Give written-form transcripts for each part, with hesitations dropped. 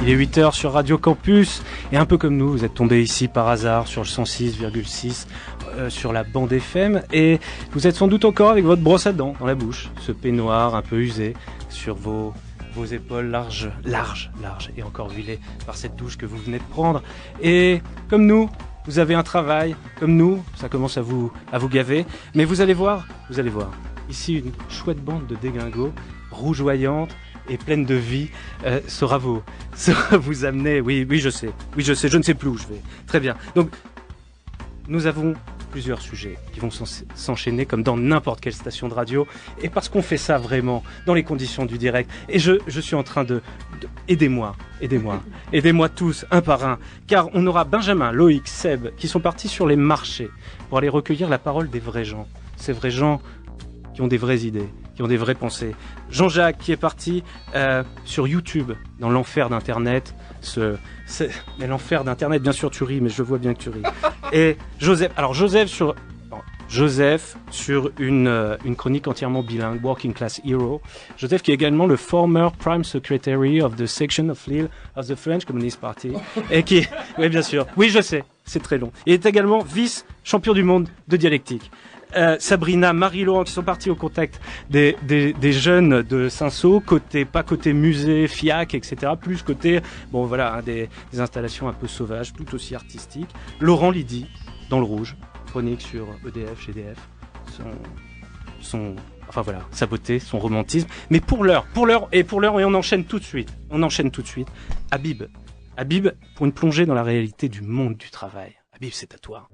Il est 8h sur Radio Campus et un peu comme nous, vous êtes tombé ici par hasard sur le 106,6 sur la bande FM et vous êtes sans doute encore avec votre brosse à dents dans la bouche, ce peignoir un peu usé sur vos épaules larges et encore huilées par cette douche que vous venez de prendre. Et comme nous, vous avez un travail, comme nous, ça commence à vous gaver, mais vous allez voir, ici une chouette bande de déglingots, rougeoyante et pleine de vie, saura vous amener, oui je sais, je ne sais plus où je vais. Très bien, donc nous avons plusieurs sujets qui vont s'enchaîner comme dans n'importe quelle station de radio, et parce qu'on fait ça vraiment dans les conditions du direct, et je suis en train de aidez-moi tous, un par un, car on aura Benjamin, Loïc, Seb, qui sont partis sur les marchés pour aller recueillir la parole des vrais gens, ces vrais gens qui ont des vraies idées, qui ont des vraies pensées. Jean-Jacques qui est parti sur YouTube, dans l'enfer d'Internet. Mais l'enfer d'Internet, bien sûr tu ris, mais je vois bien que tu ris. Et Joseph sur une chronique entièrement bilingue, Working Class Hero. Joseph qui est également le former Prime Secretary of the Section of Lille of the French Communist Party. Et qui, oui bien sûr, oui je sais, c'est très long. Il est également vice-champion du monde de dialectique. Sabrina, Marie-Laurent qui sont partis au contact des jeunes de Saint-Saul, pas côté musée, FIAC, etc. Plus côté, bon voilà, des installations un peu sauvages, tout aussi artistiques. Laurent Lydie, dans le rouge, chronique sur EDF, GDF, enfin voilà, sa beauté, son romantisme. Mais pour l'heure, et on enchaîne tout de suite. Habib, pour une plongée dans la réalité du monde du travail. Habib, c'est à toi.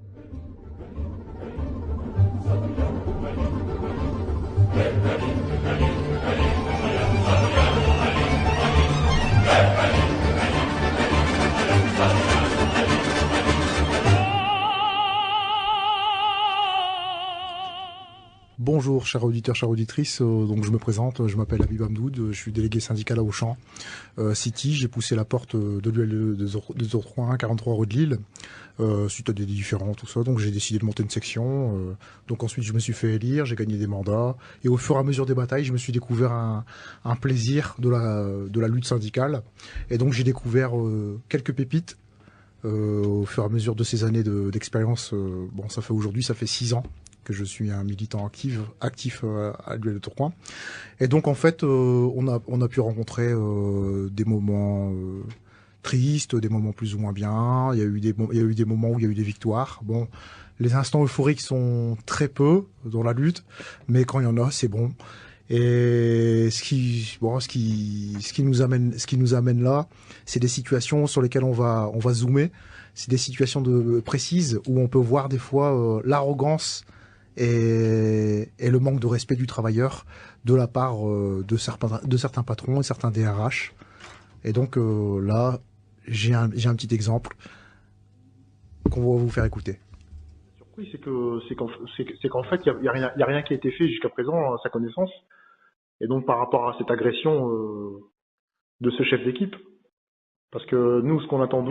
Bonjour chers auditeurs, chères auditrices, donc je me présente, je m'appelle Habib Hamdoud, je suis délégué syndical à Auchan City, j'ai poussé la porte de l'UL de 031, 43 rue de Lille, suite à des différents, tout ça, donc j'ai décidé de monter une section, donc ensuite je me suis fait élire, j'ai gagné des mandats, et au fur et à mesure des batailles, je me suis découvert un plaisir de la lutte syndicale, et donc j'ai découvert quelques pépites, au fur et à mesure de ces années d'expérience, bon ça fait 6 ans que je suis un militant actif à l'UL de Tourcoing. Et donc en fait, on a pu rencontrer des moments tristes, des moments plus ou moins bien. Il y a eu des moments où il y a eu des victoires. Bon, les instants euphoriques sont très peu dans la lutte, mais quand il y en a, c'est bon. Et ce qui nous amène là, c'est des situations sur lesquelles on va zoomer. C'est des situations précises où on peut voir des fois l'arrogance et le manque de respect du travailleur de la part de certains patrons et certains DRH. Et donc là, j'ai un petit exemple qu'on va vous faire écouter. Oui, c'est qu'en fait, il y a rien qui a été fait jusqu'à présent à sa connaissance. Et donc par rapport à cette agression de ce chef d'équipe, parce que nous, ce qu'on attend de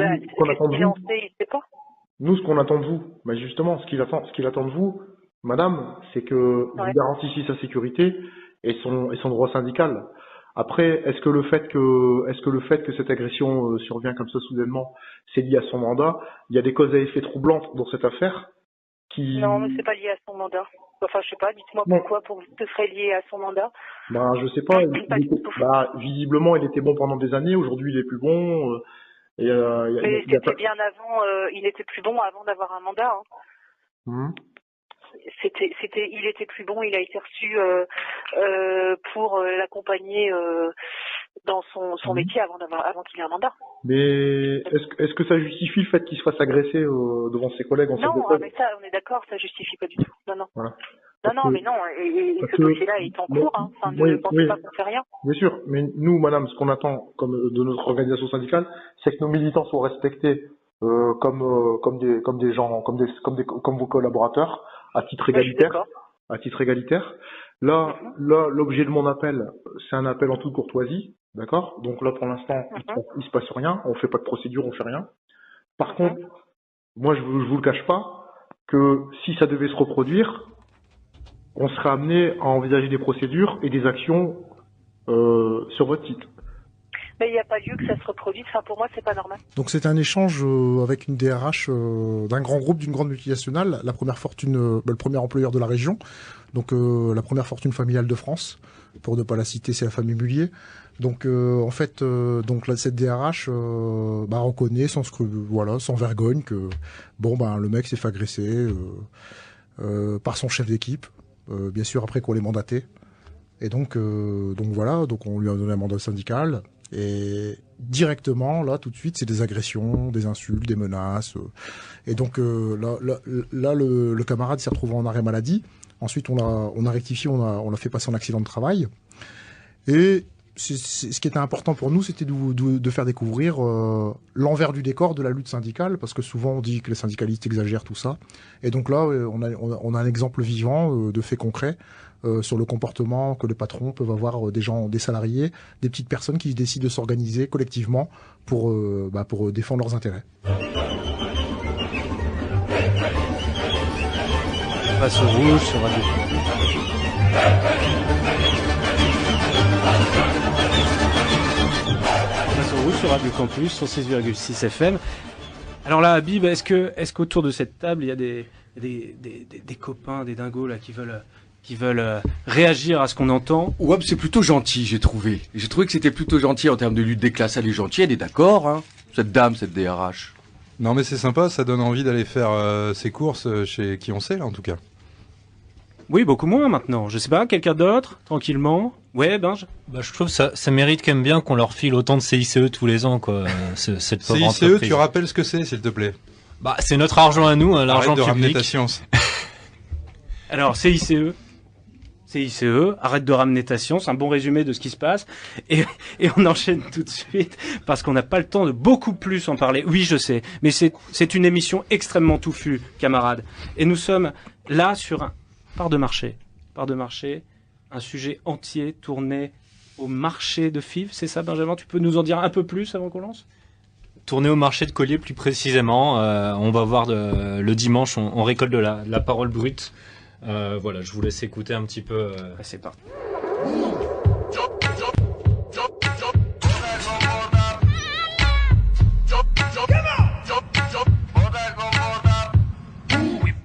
vous, bah justement, ce qu'il attend de vous, madame, c'est que vous garantissiez sa sécurité et son droit syndical. Après, est-ce que le fait que cette agression survient comme ça soudainement, c'est lié à son mandat? Il y a des causes à effet troublantes dans cette affaire qui... Non, mais c'est pas lié à son mandat. Enfin, je sais pas, dites-moi pourquoi ce serait lié à son mandat. Bah, je sais pas. Visiblement, il était bon pendant des années. Aujourd'hui, il est plus bon. Mais c'était bien avant. Il était plus bon avant d'avoir un mandat. Hein. Il était plus bon. Il a été reçu pour l'accompagner dans son métier avant qu'il ait un mandat. Mais est-ce que ça justifie le fait qu'il se fasse agresser devant ses collègues en Non, mais ça, on est d'accord, ça justifie pas du tout. Non. Voilà. Mais non, et ce dossier-là est en cours, hein. Enfin, ne pensez pas qu'on fait rien. Bien sûr, mais nous, madame, ce qu'on attend de notre organisation syndicale, c'est que nos militants soient respectés comme vos collaborateurs, à titre égalitaire. Là, l'objet de mon appel, c'est un appel en toute courtoisie, d'accord? Donc là, pour l'instant, il se passe rien, on fait pas de procédure, on fait rien. Par contre, moi, je vous le cache pas, que si ça devait se reproduire, on serait amené à envisager des procédures et des actions sur votre site. Mais il n'y a pas lieu que ça se reproduise. Enfin, pour moi, c'est pas normal. Donc c'est un échange avec une DRH d'un grand groupe, d'une grande multinationale, la première fortune, le premier employeur de la région, donc la première fortune familiale de France. Pour ne pas la citer, c'est la famille Mullier. Donc en fait, donc là, cette DRH reconnaît sans vergogne que le mec s'est fait agresser par son chef d'équipe, bien sûr après qu'on l'ait mandaté. Et donc on lui a donné un mandat syndical. Et directement, là, tout de suite, c'est des agressions, des insultes, des menaces. Et donc là, le camarade s'est retrouvé en arrêt maladie. Ensuite, on a rectifié, on l'a fait passer en accident de travail. Et ce qui était important pour nous, c'était de faire découvrir l'envers du décor de la lutte syndicale, parce que souvent on dit que les syndicalistes exagèrent tout ça. Et donc là, on a un exemple vivant de faits concrets sur le comportement que les patrons peuvent avoir des salariés, des petites personnes qui décident de s'organiser collectivement pour défendre leurs intérêts. On passe au rouge sur Radio. Sur Radio Campus, sur 6,6 FM. Alors là, Habib, est-ce qu'autour de cette table, il y a des copains, des dingos là, qui veulent réagir à ce qu'on entend? Ouais, c'est plutôt gentil, j'ai trouvé. J'ai trouvé que c'était plutôt gentil en termes de lutte des classes. Elle est gentille, elle est d'accord, hein. Cette DRH. Non, mais c'est sympa, ça donne envie d'aller faire ses courses chez qui on sait, là, en tout cas. Oui, beaucoup moins maintenant. Je sais pas, quelqu'un d'autre, tranquillement. Ouais, Binge. Je trouve ça mérite quand même bien qu'on leur file autant de CICE tous les ans, quoi. Cette pauvre CICE, entreprise. tu rappelles ce que c'est, s'il te plaît? C'est notre argent à nous, hein, l'argent public. Arrête de ramener ta public. science. Alors, CICE, arrête de ramener ta science, un bon résumé de ce qui se passe. Et on enchaîne tout de suite, parce qu'on n'a pas le temps de beaucoup plus en parler. Oui, je sais, mais c'est une émission extrêmement touffue, camarades. Et nous sommes là sur un part de marché, un sujet entier tourné au marché de Fives, c'est ça, Benjamin? Tu peux nous en dire un peu plus avant qu'on lance? Tourner au marché de Collier plus précisément. On va voir le dimanche, on récolte de la parole brute. Je vous laisse écouter un petit peu. C'est parti.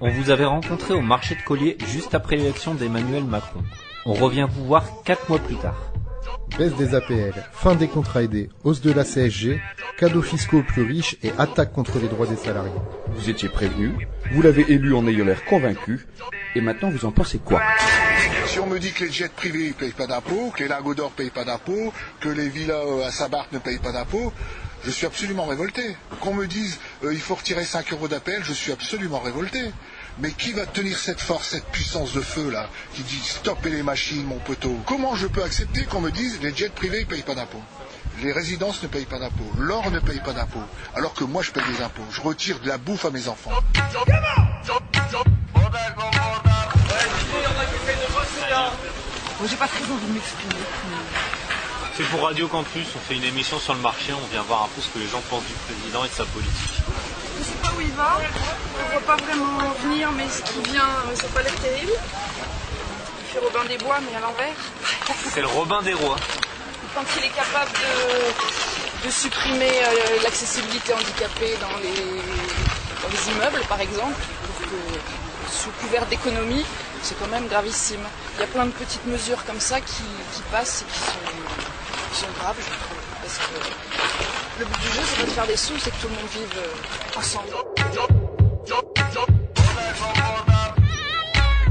On vous avait rencontré au marché de Collier juste après l'élection d'Emmanuel Macron. On revient vous voir 4 mois plus tard. Baisse des APL, fin des contrats aidés, hausse de la CSG, cadeaux fiscaux aux plus riches et attaque contre les droits des salariés. Vous étiez prévenu, vous l'avez élu en ayant l'air convaincu, et maintenant vous en pensez quoi? Si on me dit que les jets privés ne payent pas d'impôts, que les lingots d'or ne payent pas d'impôts, que les villas à Saint-Barth ne payent pas d'impôts, je suis absolument révolté. Qu'on me dise il faut retirer 5 € d'APL, je suis absolument révolté. Mais qui va tenir cette force, cette puissance de feu là, qui dit stoppez les machines, mon poteau? Comment je peux accepter qu'on me dise les jets privés ne payent pas d'impôts, les résidences ne payent pas d'impôts, l'or ne paye pas d'impôts, alors que moi je paye des impôts, je retire de la bouffe à mes enfants. J'ai pas très envie de m'exprimer. C'est pour Radio Campus, on fait une émission sur le marché, on vient voir un peu ce que les gens pensent du président et de sa politique. Je sais pas où il va, on voit pas vraiment venir, mais ce qui vient, ça n'a pas l'air terrible. Il fait Robin des Bois, mais à l'envers. C'est le Robin des Rois. Quand il est capable de supprimer l'accessibilité handicapée dans les immeubles, par exemple, sous couvert d'économie, c'est quand même gravissime. Il y a plein de petites mesures comme ça qui passent et qui sont graves, je trouve. Parce que le but du jeu, c'est pas de faire des sous, c'est que tout le monde vive ensemble.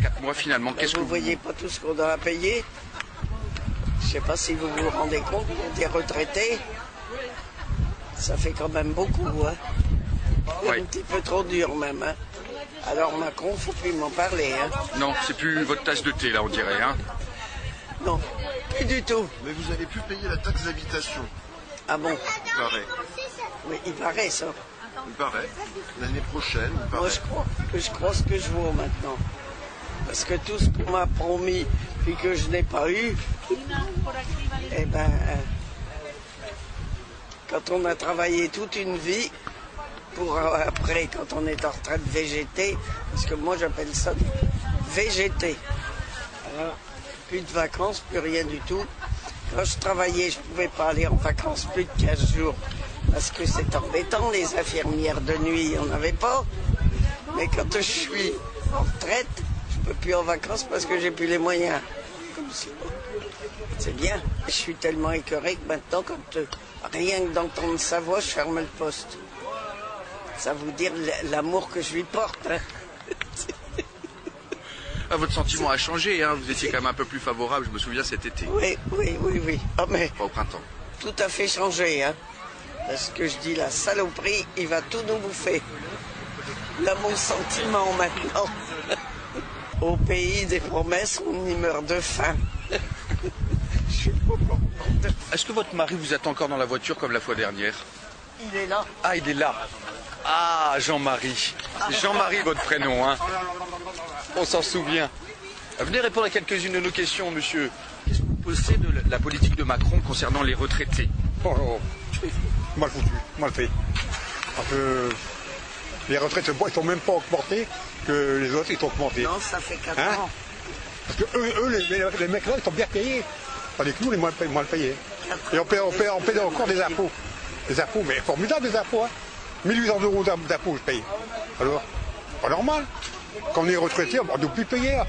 4 mois finalement, qu'est-ce que vous voyez pas tout ce qu'on doit payer? Je sais pas si vous vous rendez compte, des retraités, ça fait quand même beaucoup, hein. Ouais. Un petit peu trop dur même, hein. Alors Macron, faut plus m'en parler, hein. Non, c'est plus votre tasse de thé là, on dirait, hein. Non, plus du tout. Mais vous allez plus payer la taxe d'habitation. Ah bon? Il paraît. Oui, il paraît ça. Il paraît. L'année prochaine, il paraît. Moi je crois ce que je vaux maintenant. Parce que tout ce qu'on m'a promis puis que je n'ai pas eu, eh ben, quand on a travaillé toute une vie, pour après, quand on est en retraite, végéter, parce que moi j'appelle ça végéter. Alors, plus de vacances, plus rien du tout. Quand je travaillais, je ne pouvais pas aller en vacances plus de 15 jours. Parce que c'est embêtant, les infirmières de nuit, on n'avait pas. Mais quand je suis en retraite, je ne peux plus en vacances parce que j'ai plus les moyens. Comme ça. C'est bien. Je suis tellement écœuré que maintenant, quand rien que d'entendre sa voix, je ferme le poste. Ça vous dire l'amour que je lui porte. Hein. Ah, votre sentiment a changé, hein. Vous étiez quand même un peu plus favorable, je me souviens, cet été. Oui. Oh, mais pas au printemps. Tout à fait changé, hein. Parce que je dis, la saloperie, il va tout nous bouffer. Là, mon sentiment maintenant. Au pays des promesses, on y meurt de faim. Est-ce que votre mari vous attend encore dans la voiture comme la fois dernière? Il est là. Ah, il est là. Ah, Jean-Marie. Jean-Marie, votre prénom, hein. On s'en souvient. Venez répondre à quelques-unes de nos questions, monsieur. Qu'est-ce que vous pensez de la politique de Macron concernant les retraités? Oh, mal foutu, mal fait. Parce que les retraites ne sont même pas augmentées que les autres ils sont augmentés. Non, ça fait 4 ans. Parce que eux les mecs là, ils sont bien payés. Tandis que nous, les moins payés. Et on paie encore des impôts. Des impôts, mais formidables des impôts. Hein. 1800 € d'impôts, je paye. Alors, pas normal. Quand on est retraité, on ne doit plus payer. Hein.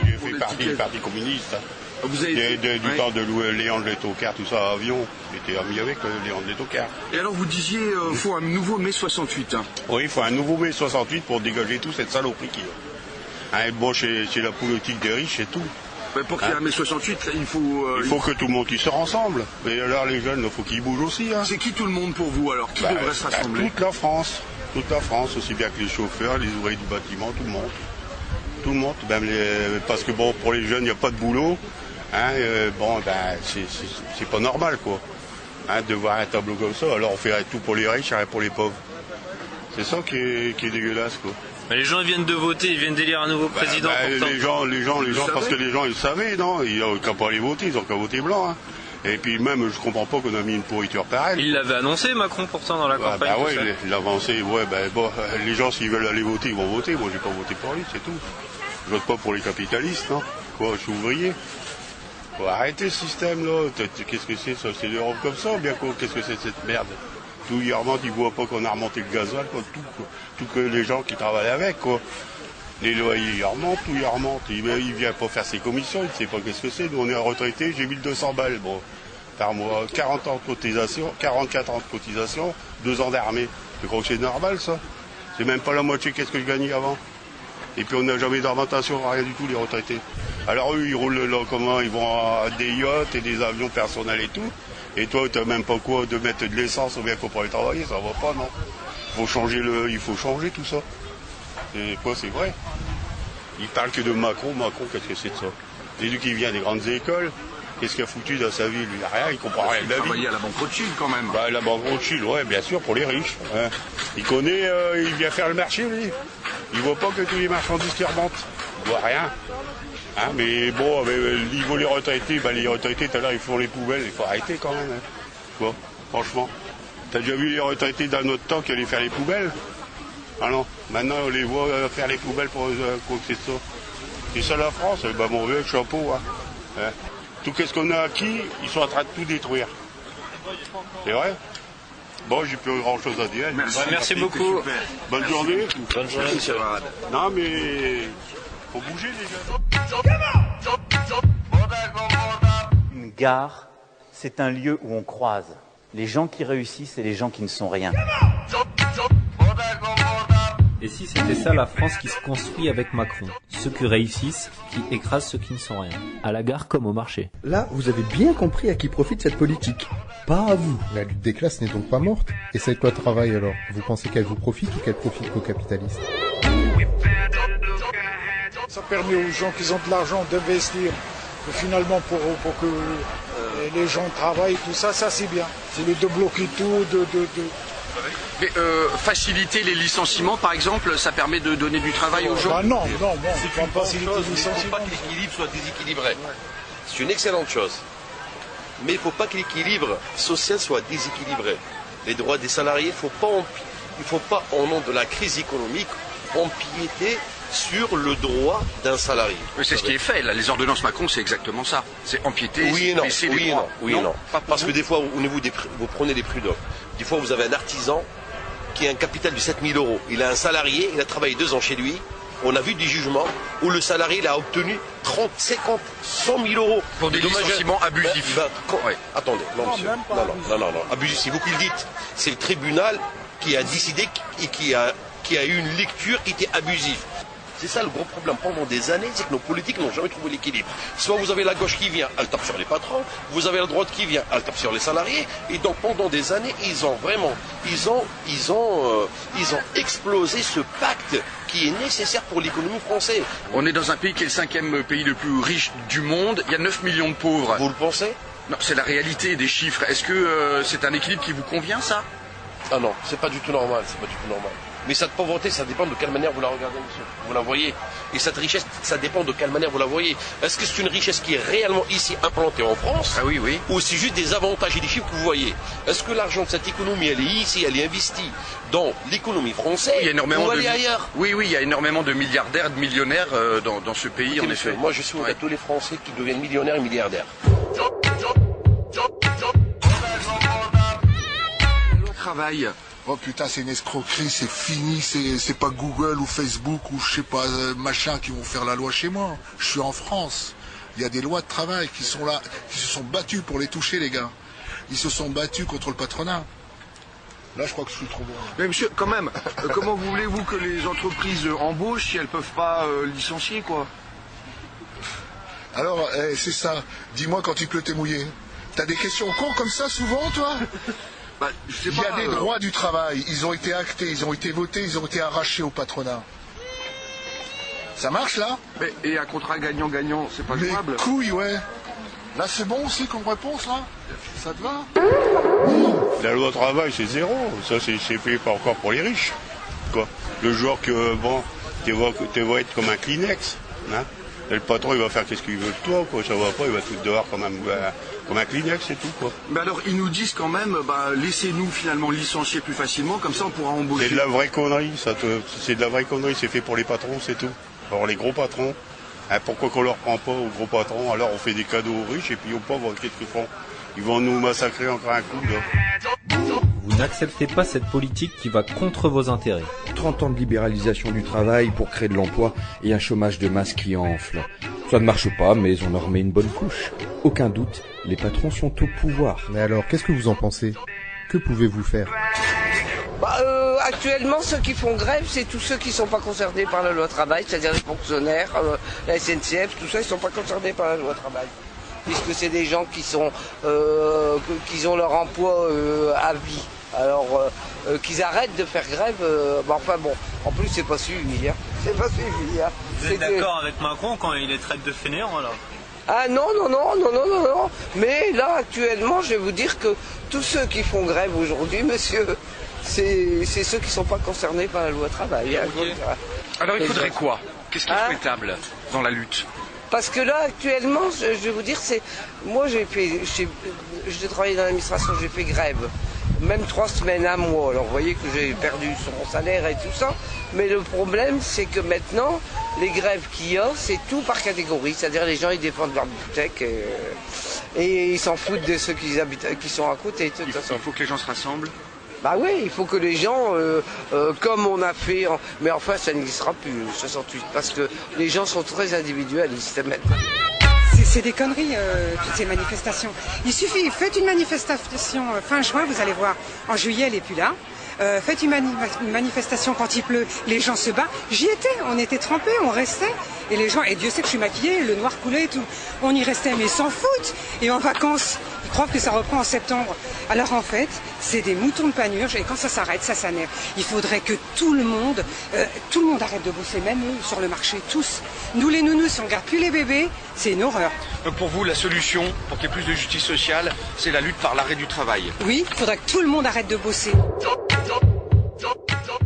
J'ai fait partie du Parti communiste. Hein. Vous avez... du temps de Léon de Létocard, tout ça, avion. J'étais ami avec Léon de Létocard. Et alors vous disiez, faut un nouveau mai 68. Hein. Oui, il faut un nouveau mai 68 pour dégager toute cette saloperie qui est. Hein, bon, c'est la politique des riches et tout. Mais pour qu'il y ait un mai 68, il faut que tout le monde qui se rassemble. Et alors les jeunes, il faut qu'ils bougent aussi. Hein. C'est qui tout le monde pour vous alors? Qui devrait se rassembler? Toute la France. Toute la France, aussi bien que les chauffeurs, les ouvriers du bâtiment, tout le monde. Tout le monde. Même parce que bon, pour les jeunes, il n'y a pas de boulot. Hein, c'est pas normal quoi. Hein, de voir un tableau comme ça. Alors on fait tout pour les riches, rien pour les pauvres. C'est ça qui est dégueulasse quoi. Mais les gens viennent de voter, ils viennent d'élire un nouveau président. Les gens, parce que les gens ils savaient, non? Ils n'ont qu'à pas aller voter, ils ont qu'à voter blanc. Hein. Et puis même, je comprends pas qu'on a mis une pourriture pareille. Il l'avait annoncé Macron pourtant dans la campagne. Bah ouais, il l'a avancé. Ouais, bon, les gens s'ils veulent aller voter, ils vont voter. Moi, j'ai pas voté pour lui, c'est tout. Je vote pas pour les capitalistes, non? Quoi, je suis ouvrier. Faut arrêter ce système-là. Qu'est-ce que c'est ça? C'est l'Europe comme ça, bien quoi? Qu'est-ce que c'est cette merde? Tout ils remontent, ils voient pas qu'on a remonté le gasoil, quoi, tout que les gens qui travaillent avec, quoi. Les loyers, ils remontent, tout ils remontent. Il vient pas faire ses commissions, il ne sait pas qu'est-ce que c'est. Nous, on est retraités, j'ai 1200 balles, bon, par mois. 40 ans de cotisation, 44 ans de cotisation, 2 ans d'armée. Tu crois que c'est normal, ça? C'est même pas la moitié qu'est-ce que je gagnais avant. Et puis on n'a jamais d'augmentation, rien du tout, les retraités. Alors eux, ils roulent là, comment? Ils vont à des yachts et des avions personnels et tout. Et toi, tu n'as même pas quoi de mettre de l'essence ou bien qu'on pourrait travailler, ça va pas, non? Il faut changer tout ça. Et quoi, c'est vrai? Il parle que de Macron. Macron, qu'est-ce que c'est de ça? C'est lui qui vient des grandes écoles. Qu'est-ce qu'il a foutu dans sa vie, lui? Rien, il comprend rien de la vie. Il travaillait à la Banque Rothschild quand même. Bah, la Banque Rothschild, ouais, bien sûr, pour les riches. Hein. Il connaît, il vient faire le marché, lui. Il voit pas que tous les marchandises qui remontent. Il voit rien. Hein, mais bon, niveau les retraités, les retraités, tout à l'heure, ils font les poubelles. Il faut arrêter quand même. Hein. Bon, franchement. T'as déjà vu les retraités dans notre temps qui allaient faire les poubelles? Ah non, maintenant on les voit faire les poubelles pour quoi que c'est ça. C'est ça la France, mon vieux chapeau. Hein. Tout ce qu'on a acquis, ils sont en train de tout détruire. C'est vrai? Bon, j'ai plus grand chose à dire. Merci beaucoup. Bonne journée. Bonne journée, monsieur. Non, mais faut bouger les gars. Une gare, c'est un lieu où on croise les gens qui réussissent et les gens qui ne sont rien. Et si c'était ça la France qui se construit avec Macron? Ceux qui réussissent, qui écrasent ceux qui ne sont rien. À la gare comme au marché. Là, vous avez bien compris à qui profite cette politique. Pas à vous. La lutte des classes n'est donc pas morte. Et c'est quoi le travail alors? Vous pensez qu'elle vous profite ou qu'elle profite qu'aux capitalistes? Ça permet aux gens qui ont de l'argent d'investir finalement pour que les gens travaillent, tout ça, c'est bien. C'est de bloquer tout, Mais faciliter les licenciements, par exemple, ça permet de donner du travail aux gens? Non, c'est pas faciliter les licenciements. Il ne faut pas que l'équilibre soit déséquilibré. C'est une excellente chose. Mais il ne faut pas que l'équilibre social soit déséquilibré. Les droits des salariés, il ne faut pas, au nom de la crise économique, empiéter sur le droit d'un salarié. Mais c'est ce qui est fait, là. Les ordonnances Macron, c'est exactement ça. C'est empiéter, oui et non, baisser oui les et droits. non, oui et non. Parce que des fois, au niveau vous prenez des prud'hommes. Des fois, vous avez un artisan qui a un capital de 7 000 €. Il a un salarié, il a travaillé 2 ans chez lui. On a vu des jugements où le salarié il a obtenu 30, 50, 100 000 € pour des licenciements abusifs. Attendez, non monsieur, non, abusif, c'est vous qui le dites. C'est le tribunal qui a décidé et qui a eu une lecture qui était abusive. C'est ça le gros problème pendant des années, c'est que nos politiques n'ont jamais trouvé l'équilibre. Soit vous avez la gauche qui vient, elle tape sur les patrons, vous avez la droite qui vient, elle tape sur les salariés, et donc pendant des années, ils ont explosé ce pacte qui est nécessaire pour l'économie française. On est dans un pays qui est le 5e pays le plus riche du monde, il y a 9 millions de pauvres. Vous le pensez? Non, c'est la réalité des chiffres. Est-ce que c'est un équilibre qui vous convient, ça? Ah non, c'est pas du tout normal, Mais cette pauvreté, ça dépend de quelle manière vous la regardez, monsieur. Vous la voyez. Et cette richesse, ça dépend de quelle manière vous la voyez. Est-ce que c'est une richesse qui est réellement ici implantée en France? Ah oui, oui. Ou c'est juste des avantages et des chiffres que vous voyez? Est-ce que l'argent de cette économie, elle est ici, elle est investie dans l'économie française? Il y a énormément ou elle est ailleurs? Oui, il y a énormément de milliardaires, de millionnaires dans ce pays, en effet. Moi, je suis à tous les Français qui deviennent millionnaires et milliardaires. Travail. Oh putain, c'est une escroquerie, c'est fini, c'est pas Google ou Facebook ou je sais pas, machin qui vont faire la loi chez moi. Je suis en France. Il y a des lois de travail qui sont là, qui se sont battus pour les toucher, les gars. Ils se sont battus contre le patronat. Là, je crois que je suis trop bon. Mais monsieur, quand même, comment voulez-vous que les entreprises embauchent si elles peuvent pas licencier, quoi? Alors, c'est ça. Dis-moi quand il pleut, t'es mouillé. T'as des questions cons comme ça souvent, toi? Bah, il y a des droits du travail, ils ont été actés, ils ont été votés, ils ont été arrachés au patronat. Ça marche là? Et un contrat gagnant-gagnant, c'est pas jouable? Mais couilles, ouais. Là c'est bon aussi comme réponse là? Ça te va? La loi travail c'est zéro, ça c'est fait pas encore pour les riches. Quoi. Le jour que bon, tu vas être comme un Kleenex, hein? Et le patron il va faire qu'est-ce qu'il veut de toi, quoi. Ça va pas, il va te foutre dehors comme un Kleenex, c'est tout, quoi. Mais alors ils nous disent quand même, laissez-nous finalement licencier plus facilement, comme ça on pourra embaucher. C'est de la vraie connerie, c'est de la vraie connerie, c'est fait pour les patrons, c'est tout. Alors les gros patrons, hein, pourquoi qu'on leur prend pas aux gros patrons? Alors on fait des cadeaux aux riches et puis aux pauvres, qu'est-ce qu'ils font? Ils vont nous massacrer encore un coup, là. Vous n'acceptez pas cette politique qui va contre vos intérêts. 30 ans de libéralisation du travail pour créer de l'emploi et un chômage de masse qui enfle. Ça ne marche pas, mais on leur met une bonne couche. Aucun doute, les patrons sont au pouvoir. Mais alors, qu'est-ce que vous en pensez? Que pouvez-vous faire? Actuellement, ceux qui font grève, c'est tous ceux qui ne sont pas concernés par la loi travail, c'est-à-dire les fonctionnaires, la SNCF, tout ça, ils ne sont pas concernés par la loi travail. Puisque c'est des gens qui ont leur emploi à vie. Alors qu'ils arrêtent de faire grève, en plus c'est pas suivi, hein. C'est pas suivi, hein. Vous êtes d'accord avec Macron quand il les traite de fainéants alors? Ah non. Mais là actuellement, je vais vous dire que tous ceux qui font grève aujourd'hui, monsieur, c'est ceux qui ne sont pas concernés par la loi travail. Hein, okay. Alors il faudrait quoi? Qu'est-ce qui est souhaitable dans la lutte? Parce que là, actuellement, je vais vous dire, moi j'ai travaillé dans l'administration, j'ai fait grève, même 3 semaines, 1 mois. Alors vous voyez que j'ai perdu son salaire et tout ça. Mais le problème, c'est que maintenant, les grèves qu'il y a, c'est tout par catégorie. C'est-à-dire les gens, ils défendent leur bibliothèque et ils s'en foutent de ceux qui sont à côté. Il faut que les gens se rassemblent. Bah oui, il faut que les gens, comme on a fait, mais enfin ça n'existera plus, 68, parce que les gens sont très individualistes maintenant. C'est des conneries, toutes ces manifestations. Il suffit, faites une manifestation fin juin, vous allez voir. En juillet, elle n'est plus là. Faites une manifestation quand il pleut, les gens se battent. J'y étais, on était trempés, on restait. Et les gens, et Dieu sait que je suis maquillée, le noir coulait et tout. On y restait, mais s'en foutent. Et en vacances, ils croient que ça reprend en septembre. Alors en fait, c'est des moutons de panurge et quand ça s'arrête, ça s'énerve. Il faudrait que tout le monde arrête de bosser, même eux, sur le marché, tous. Nous les nounous, si on garde plus les bébés, c'est une horreur. Donc pour vous, la solution, pour qu'il y ait plus de justice sociale, c'est la lutte par l'arrêt du travail. Oui, il faudrait que tout le monde arrête de bosser.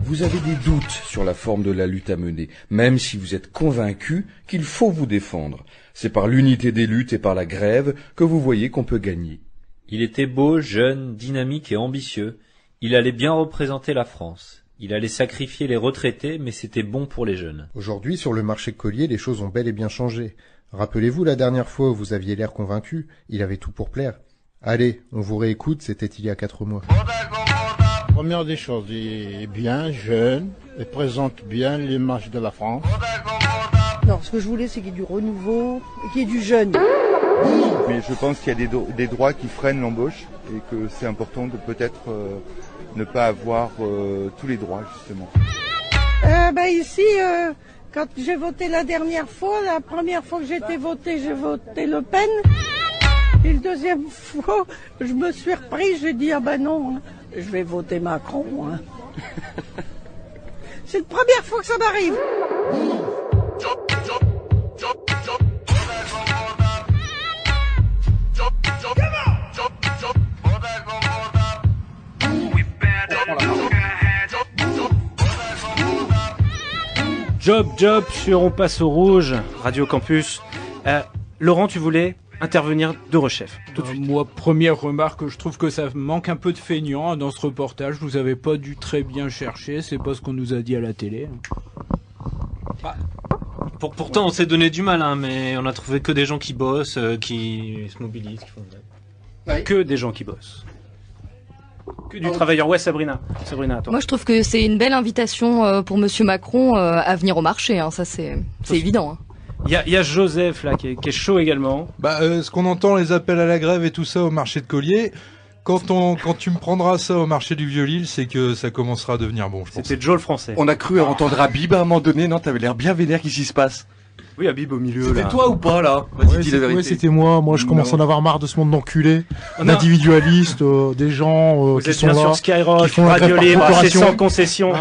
Vous avez des doutes sur la forme de la lutte à mener, même si vous êtes convaincu qu'il faut vous défendre. C'est par l'unité des luttes et par la grève que vous voyez qu'on peut gagner. Il était beau, jeune, dynamique et ambitieux. Il allait bien représenter la France. Il allait sacrifier les retraités, mais c'était bon pour les jeunes. Aujourd'hui, sur le marché de collier, les choses ont bel et bien changé. Rappelez-vous la dernière fois où vous aviez l'air convaincu, il avait tout pour plaire. Allez, on vous réécoute, c'était il y a 4 mois. Première des choses, il est bien jeune, il présente bien l'image de la France. Non, ce que je voulais, c'est qu'il y ait du renouveau, qu'il y ait du jeune. Mais je pense qu'il y a des droits qui freinent l'embauche et que c'est important de peut-être ne pas avoir tous les droits, justement. Ici, quand j'ai voté la dernière fois, la première fois que j'ai voté Le Pen. Et la deuxième fois, je me suis repris, j'ai dit, non, je vais voter Macron. Hein. C'est la première fois que ça m'arrive. Job sur On passe au rouge, Radio Campus. Laurent, tu voulais intervenir de rechef, tout de suite. Moi, première remarque, je trouve que ça manque un peu de feignant dans ce reportage. Vous avez pas dû très bien chercher, c'est pas ce qu'on nous a dit à la télé. Pourtant, on s'est donné du mal, mais on a trouvé que des gens qui bossent, qui se mobilisent, qui font... Ouais. Que des gens qui bossent. Que du travailleur. Ouais, Sabrina, toi. Moi, je trouve que c'est une belle invitation pour Monsieur Macron à venir au marché. Hein. Ça, c'est évident. Hein. Il y a Joseph là qui est chaud également. Ce qu'on entend, les appels à la grève et tout ça au marché de collier. Quand tu me prendras ça au marché du Vieux-Lille, c'est que ça commencera à devenir bon, je pense. C'était Joe le français. On a cru entendre Habib à un moment donné, non? T'avais l'air bien vénère, qu'est-ce qui se passe? Oui, Habib au milieu. C'était toi ou pas là? Vas-y, dis la vérité. Ouais, c'était moi. Moi, je commence à en avoir marre de ce monde d'enculé, d'individualistes, des gens qui sont là, sur Skyrock, qui font Radio la Libre, c'est sans concession.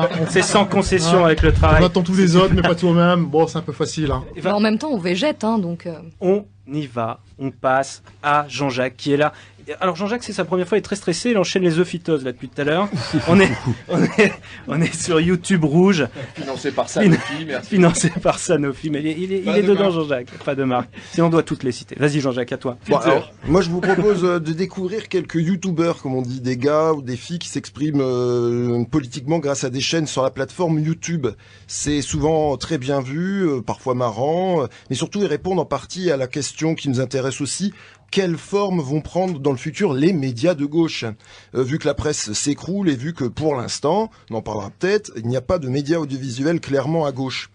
concession avec le travail. On attend tous les autres, mais pas tous mêmes. Bon, c'est un peu facile. Hein. Mais en même temps, on végète, donc. On y va. On passe à Jean-Jacques qui est là. Alors Jean-Jacques, c'est sa première fois, il est très stressé, il enchaîne les œufiteuses là depuis tout à l'heure. on est sur YouTube Rouge. Financé par Sanofi, merci. Financé par Sanofi, mais il est dedans Jean-Jacques, pas de marque. Sinon on doit toutes les citer. Vas-y Jean-Jacques, à toi. Bon, alors, moi je vous propose de découvrir quelques youtubeurs, comme on dit, des gars ou des filles qui s'expriment politiquement grâce à des chaînes sur la plateforme YouTube. C'est souvent très bien vu, parfois marrant, mais surtout ils répondent en partie à la question qui nous intéresse aussi. Quelle forme vont prendre dans le futur les médias de gauche, vu que la presse s'écroule et vu que pour l'instant, on en parlera peut-être, il n'y a pas de médias audiovisuels clairement à gauche.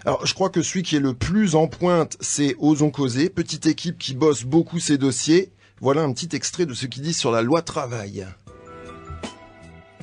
Alors je crois que celui qui est le plus en pointe, c'est Osons Causer, petite équipe qui bosse beaucoup ses dossiers. Voilà un petit extrait de ce qu'ils disent sur la loi travail.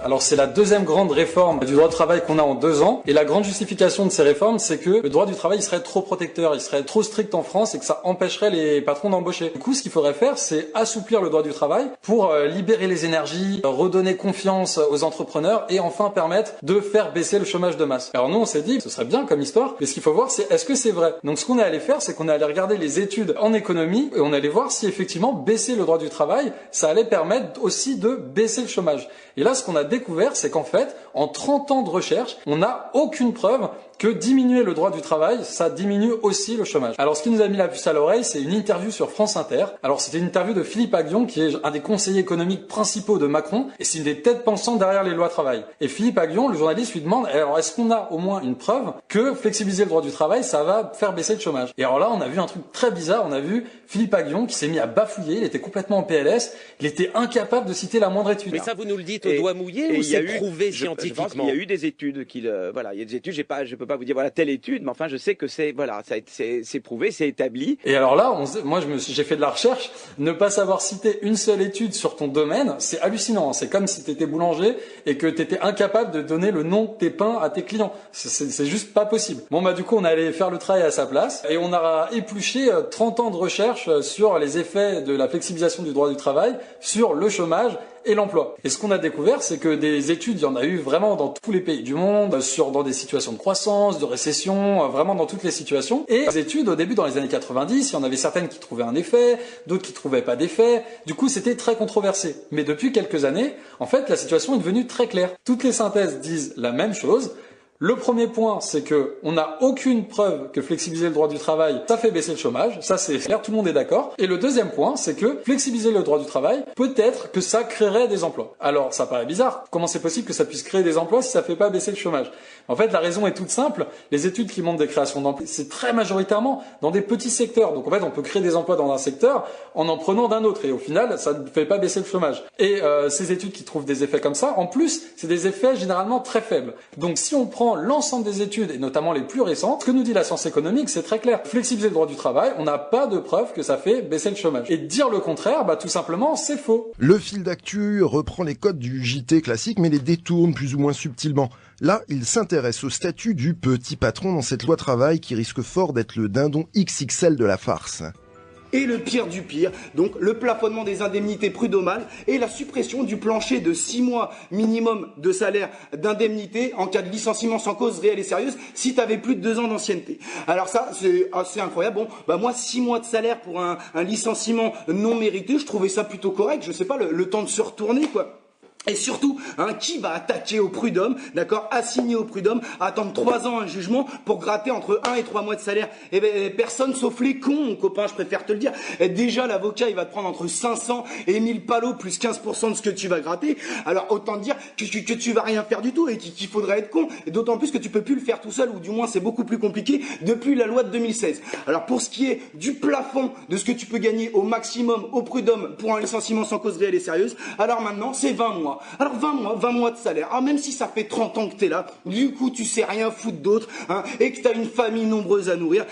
Alors c'est la deuxième grande réforme du droit du travail qu'on a en 2 ans. Et la grande justification de ces réformes, c'est que le droit du travail il serait trop protecteur, il serait trop strict en France et que ça empêcherait les patrons d'embaucher. Du coup, ce qu'il faudrait faire, c'est assouplir le droit du travail pour libérer les énergies, redonner confiance aux entrepreneurs et enfin permettre de faire baisser le chômage de masse. Alors nous, on s'est dit, ce serait bien comme histoire, mais ce qu'il faut voir, c'est est-ce que c'est vrai? Donc ce qu'on est allé faire, c'est qu'on est allé regarder les études en économie et on allait voir si effectivement baisser le droit du travail, ça allait permettre aussi de baisser le chômage. Et là, ce qu'on a découvert, c'est qu'en fait, en 30 ans de recherche, on n'a aucune preuve que diminuer le droit du travail, ça diminue aussi le chômage. Alors, ce qui nous a mis la puce à l'oreille, c'est une interview sur France Inter. Alors, c'était une interview de Philippe Aghion, qui est un des conseillers économiques principaux de Macron, et c'est une des têtes pensantes derrière les lois travail. Et Philippe Aghion, le journaliste, lui demande, alors, est-ce qu'on a au moins une preuve que flexibiliser le droit du travail, ça va faire baisser le chômage? Et alors là, on a vu un truc très bizarre, on a vu Philippe Aghion qui s'est mis à bafouiller, il était complètement en PLS, il était incapable de citer la moindre étude. Mais ça, vous nous le dites au doigt mouillé ou c'est prouvé scientifiquement? Je pense qu'il y a eu des études il y a des études, je peux pas vous dire voilà telle étude, mais enfin je sais que c'est prouvé, c'est établi. Et alors là, j'ai fait de la recherche, ne pas savoir citer une seule étude sur ton domaine, c'est hallucinant. C'est comme si tu étais boulanger et que tu étais incapable de donner le nom de tes pains à tes clients. C'est juste pas possible. Bon du coup, on allait faire le travail à sa place et on a épluché 30 ans de recherche sur les effets de la flexibilisation du droit du travail sur le chômage et l'emploi. Et ce qu'on a découvert, c'est que des études, il y en a eu vraiment dans tous les pays du monde, dans des situations de croissance, de récession, vraiment dans toutes les situations. Et les études, au début, dans les années 90, il y en avait certaines qui trouvaient un effet, d'autres qui trouvaient pas d'effet. Du coup, c'était très controversé. Mais depuis quelques années, en fait, la situation est devenue très claire. Toutes les synthèses disent la même chose. Le premier point, c'est que on n'a aucune preuve que flexibiliser le droit du travail, ça fait baisser le chômage. Ça, c'est clair, tout le monde est d'accord. Et le deuxième point, c'est que flexibiliser le droit du travail, peut-être que ça créerait des emplois. Alors, ça paraît bizarre. Comment c'est possible que ça puisse créer des emplois si ça fait pas baisser le chômage? En fait, la raison est toute simple. Les études qui montrent des créations d'emplois, c'est très majoritairement dans des petits secteurs. Donc, en fait, on peut créer des emplois dans un secteur en prenant d'un autre. Et au final, ça ne fait pas baisser le chômage. Et ces études qui trouvent des effets comme ça, en plus, c'est des effets généralement très faibles. Donc, si on prend l'ensemble des études, et notamment les plus récentes, ce que nous dit la science économique, c'est très clair. Flexibiliser le droit du travail, on n'a pas de preuve que ça fait baisser le chômage. Et dire le contraire, tout simplement, c'est faux. Le fil d'actu reprend les codes du JT classique, mais les détourne plus ou moins subtilement. Là, il s'intéresse au statut du petit patron dans cette loi travail qui risque fort d'être le dindon XXL de la farce. Et le pire du pire, donc le plafonnement des indemnités prud'homales et la suppression du plancher de 6 mois minimum de salaire d'indemnité en cas de licenciement sans cause réelle et sérieuse si tu avais plus de 2 ans d'ancienneté. Alors ça, c'est assez incroyable. Bon, moi, 6 mois de salaire pour un licenciement non mérité, je trouvais ça plutôt correct. Je sais pas, le temps de se retourner, quoi. Et surtout, qui va attaquer au prud'homme, d'accord, assigner au prud'homme, attendre 3 ans un jugement pour gratter entre 1 et 3 mois de salaire? Eh ben, personne sauf les cons, mon copain, je préfère te le dire. Et déjà, l'avocat, il va te prendre entre 500 et 1000 palos plus 15% de ce que tu vas gratter. Alors, autant dire que tu vas rien faire du tout et qu'il faudrait être con. Et d'autant plus que tu peux plus le faire tout seul, ou du moins c'est beaucoup plus compliqué depuis la loi de 2016. Alors, pour ce qui est du plafond de ce que tu peux gagner au maximum au prud'homme pour un licenciement sans cause réelle et sérieuse, alors maintenant, c'est 20 mois. Alors 20 mois de salaire. Alors même si ça fait 30 ans que t'es là, du coup tu sais rien foutre d'autre, et que t'as une famille nombreuse à nourrir,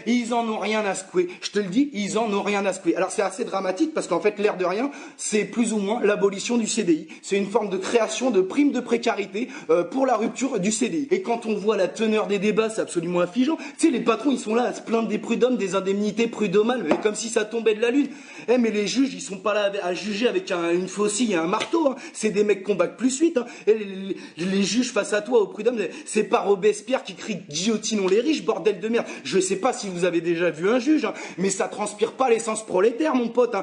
ils en ont rien à secouer. Je te le dis, ils en ont rien à secouer. Alors c'est assez dramatique parce qu'en fait l'air de rien, c'est plus ou moins l'abolition du CDI. C'est une forme de création de prime de précarité pour la rupture du CDI. Et quand on voit la teneur des débats, c'est absolument affligeant. Tu sais, les patrons ils sont là à se plaindre des prud'hommes, des indemnités prud'homales, mais comme si ça tombait de la lune. Mais les juges ils sont pas là à juger avec une faucille et un marteau. C'est des mecs qu'on bac plus 8. Et les juges face à toi au prud'homme, c'est pas Robespierre qui crie guillotinons les riches, bordel de merde. Je sais pas si vous avez déjà vu un juge, mais ça transpire pas l'essence prolétaire, mon pote.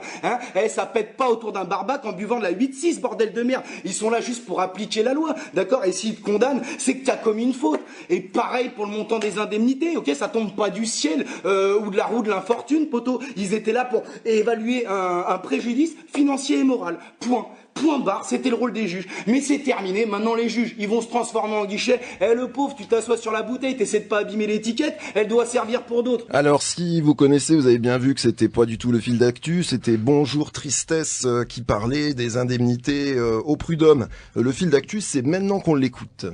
Ça pète pas autour d'un barbac en buvant de la 8-6, bordel de merde. Ils sont là juste pour appliquer la loi, d'accord? Et s'ils te condamnent, c'est que t'as commis une faute. Et pareil pour le montant des indemnités, ok? Ça tombe pas du ciel ou de la roue de l'infortune, poteau. Ils étaient là pour évaluer un préjudice financier et moral. Point barre, c'était le rôle des juges. Mais c'est terminé, maintenant les juges, ils vont se transformer en guichet. Le pauvre, tu t'assois sur la bouteille, t'essaies de pas abîmer l'étiquette, elle doit servir pour d'autres. Alors si vous connaissez, vous avez bien vu que c'était pas du tout le fil d'actu, c'était Bonjour Tristesse qui parlait des indemnités au prud'homme. Le fil d'actu, c'est maintenant qu'on l'écoute.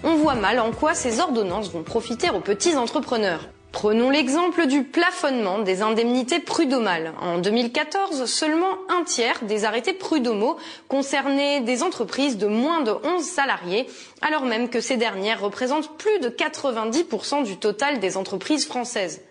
On voit mal en quoi ces ordonnances vont profiter aux petits entrepreneurs. Prenons l'exemple du plafonnement des indemnités prud'homales. En 2014, seulement un tiers des arrêtés prud'homaux concernaient des entreprises de moins de 11 salariés, alors même que ces dernières représentent plus de 90% du total des entreprises françaises.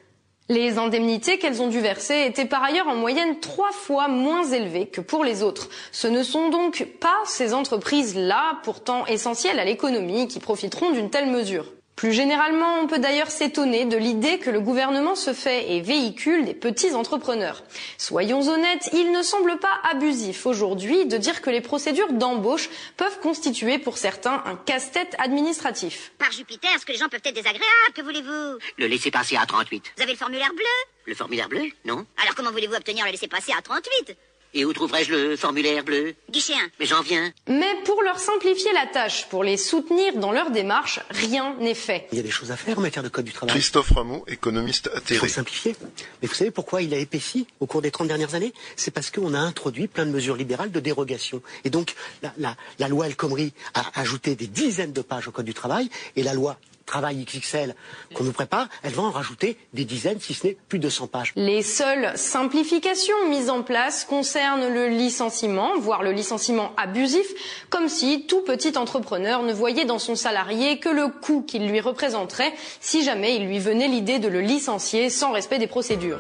Les indemnités qu'elles ont dû verser étaient par ailleurs en moyenne 3 fois moins élevées que pour les autres. Ce ne sont donc pas ces entreprises-là, pourtant essentielles à l'économie, qui profiteront d'une telle mesure. Plus généralement, on peut d'ailleurs s'étonner de l'idée que le gouvernement se fait et véhicule des petits entrepreneurs. Soyons honnêtes, il ne semble pas abusif aujourd'hui de dire que les procédures d'embauche peuvent constituer pour certains un casse-tête administratif. Par Jupiter, est-ce que les gens peuvent être désagréables, que voulez-vous? Le laissez-passer à 38. Vous avez le formulaire bleu? Le formulaire bleu? Non. Alors comment voulez-vous obtenir le laissez-passer à 38? Et où trouverai-je le formulaire bleu? Guichet 1. Mais j'en viens. Mais pour leur simplifier la tâche, pour les soutenir dans leur démarche, rien n'est fait. Il y a des choses à faire en matière de code du travail. Christophe Rameau, économiste atterré. Il faut simplifier. Mais vous savez pourquoi il a épaissi au cours des 30 dernières années? C'est parce qu'on a introduit plein de mesures libérales de dérogation. Et donc, la loi El Khomri a ajouté des dizaines de pages au code du travail, et la loi Travail XXL qu'on nous prépare, elle va en rajouter des dizaines, si ce n'est plus de 100 pages. Les seules simplifications mises en place concernent le licenciement, voire le licenciement abusif, comme si tout petit entrepreneur ne voyait dans son salarié que le coût qu'il lui représenterait si jamais il lui venait l'idée de le licencier sans respect des procédures.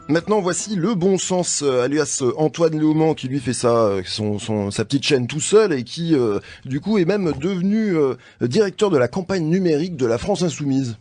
Maintenant, voici le bon sens, alias Antoine Léaumont, qui lui fait sa petite chaîne tout seul et qui, du coup, est même devenu directeur de la campagne numérique de la France Insoumise.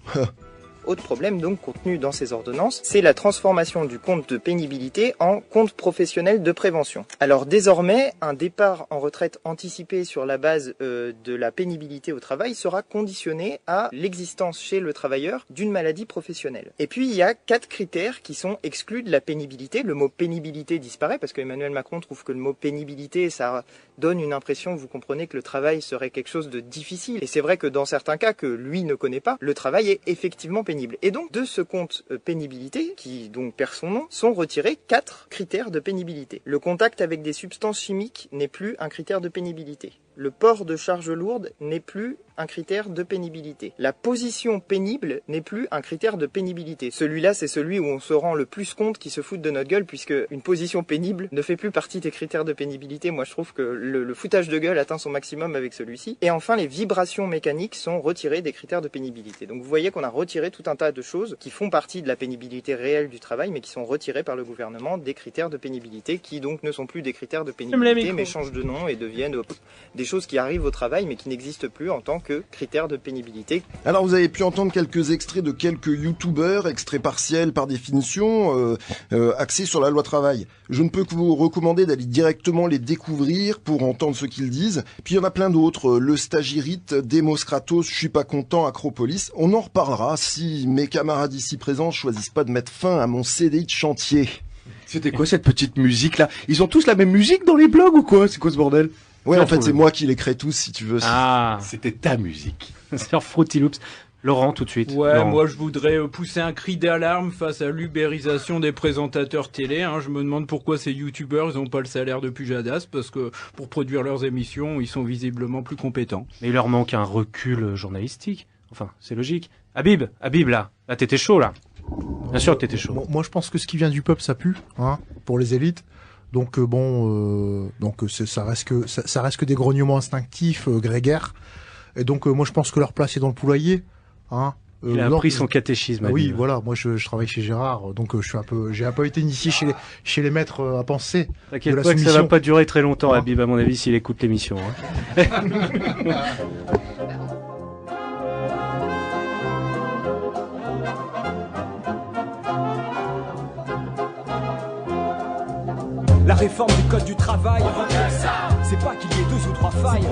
Autre problème donc contenu dans ces ordonnances, c'est la transformation du compte de pénibilité en compte professionnel de prévention. Alors désormais, un départ en retraite anticipé sur la base de la pénibilité au travail sera conditionné à l'existence chez le travailleur d'une maladie professionnelle. Et puis il y a 4 critères qui sont exclus de la pénibilité. Le mot pénibilité disparaît parce qu'Emmanuel Macron trouve que le mot pénibilité, ça donne une impression, vous comprenez, que le travail serait quelque chose de difficile. Et c'est vrai que dans certains cas que lui ne connaît pas, le travail est effectivement pénible. Et donc de ce compte pénibilité, qui donc perd son nom, sont retirés 4 critères de pénibilité. Le contact avec des substances chimiques n'est plus un critère de pénibilité. Le port de charges lourdes n'est plus un critère de pénibilité. La position pénible n'est plus un critère de pénibilité. Celui-là, c'est celui où on se rend le plus compte qu'ils se foutent de notre gueule, puisque une position pénible ne fait plus partie des critères de pénibilité. Moi, je trouve que le foutage de gueule atteint son maximum avec celui-ci. Et enfin, les vibrations mécaniques sont retirées des critères de pénibilité. Donc vous voyez qu'on a retiré tout un tas de choses qui font partie de la pénibilité réelle du travail, mais qui sont retirées par le gouvernement des critères de pénibilité, qui donc ne sont plus des critères de pénibilité, mais changent de nom et deviennent des choses qui arrivent au travail, mais qui n'existent plus en tant que critères de pénibilité. Alors vous avez pu entendre quelques extraits de quelques youtubeurs, extraits partiels par définition, axés sur la loi travail. Je ne peux que vous recommander d'aller directement les découvrir pour entendre ce qu'ils disent. Puis il y en a plein d'autres, le Stagirite, Demos Kratos, Je suis pas content, Acropolis. On en reparlera si mes camarades ici présents choisissent pas de mettre fin à mon CDI de chantier. C'était quoi cette petite musique là? Ils ont tous la même musique dans les blogs ou quoi? C'est quoi ce bordel? Ouais, en fait, c'est moi qui les crée tous, si tu veux. Ah, c'était ta musique. Sur Fruity Loops. Laurent, tout de suite. Ouais, Laurent. moi je voudrais pousser un cri d'alarme face à l'ubérisation des présentateurs télé. Je me demande pourquoi ces youtubeurs, ils n'ont pas le salaire de Pujadas, parce que pour produire leurs émissions, ils sont visiblement plus compétents. Mais il leur manque un recul journalistique. Enfin, c'est logique. Habib, là t'étais chaud là. Bien sûr que t'étais chaud. Bon, moi je pense que ce qui vient du peuple, ça pue, pour les élites. Donc ça reste que des grognements instinctifs, grégaires. Et donc moi je pense que leur place est dans le poulailler. Il a appris son catéchisme. Oui, voilà. Moi je travaille chez Gérard, donc j'ai un peu été initié chez les maîtres à penser. T'inquiète pas que ça va pas durer très longtemps, Habib, à mon avis, s'il écoute l'émission. La réforme du code du travail, c'est pas qu'il y ait 2 ou 3 failles.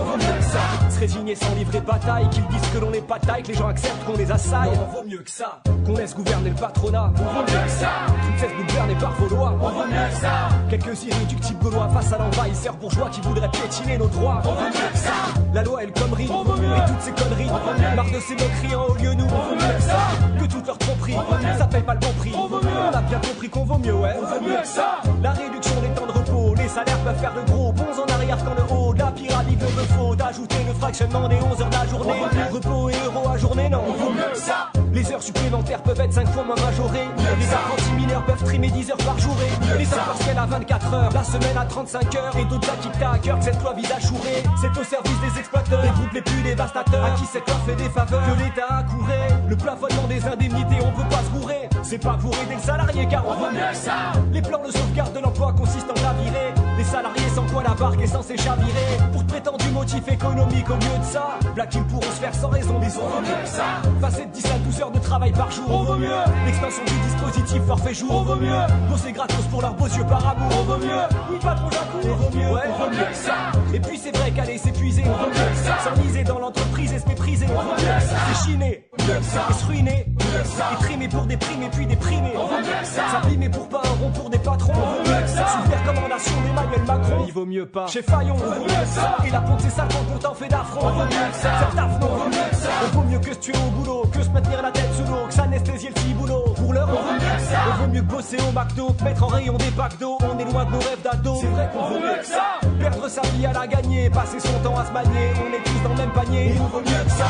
Se résigner sans livrer bataille, qu'ils disent que l'on n'est pas taille, que les gens acceptent qu'on les assaille. Non, vaut mieux que ça, qu'on laisse gouverner le patronat. Vaut mieux que ça, qu'on cesse de gouverner par vos lois. Vaut mieux que ça, quelques irréductibles gaulois face à l'envahisseur bourgeois qui voudraient piétiner nos droits. Vaut mieux que ça, la loi elle connerie, et toutes ces conneries. Marre de ces moqueries en haut lieu nous. Vaut mieux que ça, que toutes leurs tromperies, ça paye pas le bon prix. On a bien compris qu'on vaut mieux, ouais. Vaut mieux que ça, la réduction des temps de repos, les salaires peuvent faire de gros bons en arrière quand le haut de la pyramide ne faut d'ajouter le fractionnement des 11 heures de la journée. Repos et euros à journée, non, vaut mieux que ça. Les heures supplémentaires peuvent être 5 fois moins majorées. Les apprentis mineurs peuvent trimer 10 heures par journée. Les temps partiels à 24 heures, la semaine à 35 heures. Et d'autres acquis à cœur que cette loi vise à chourer. C'est au service des exploiteurs, les groupes les plus dévastateurs, à qui cette loi fait des faveurs que l'État a couré. Le plafonnement des indemnités, on peut pas se bourrer. C'est pas pour aider le salarié car on vaut mieux que ça. Les plans de sauvegarde de l'emploi consistent en virer les salariés sans quoi la barque est censée chavirer. Pour de prétendus motifs économiques au lieu de ça, Blackil pourront se faire sans raison des on vaut mieux que ça. Passer de 10 à 12 heures de travail par jour, on vaut mieux. L'extension du dispositif forfait jour, on vaut mieux. Bosser gratos pour leurs beaux yeux par amour, on vaut mieux. Oui, patron Jacou, on vaut mieux, ouais, on vaut mieux que ça. Et puis c'est vrai qu'aller s'épuiser, on vaut mieux que ça. S'enliser dans l'entreprise et se mépriser, on vaut mieux que ça. S'échiner, et se ruiner, et trimer pour déprimer puis déprimer, on vaut mieux que ça. S'abîmer pour pas un rond pour des patrons, on vaut mieux que ça. Sous les recommandations d'Emmanuel Macron, il vaut mieux pas. Chez Fayon, on vaut mieux que ça. Et la ponte c'est ça qu'on pourtant fait d'affront, on vaut mieux que ça. Faire d'affront, on vaut mieux que ça. On vaut mieux que se tuer au boulot, que se maintenir la tête sous l'eau, que s'anesthésier le petit boulot. Pour l'heure, on vaut mieux que ça. On vaut mieux que bosser au McDo, que mettre en rayon des packs d'eau. On est loin de nos rêves d'ado. C'est vrai qu'on vaut mieux que ça. Perdre sa vie à la gagner, passer son temps à se manier. On est tous dans le même panier, et on vaut mieux que ça.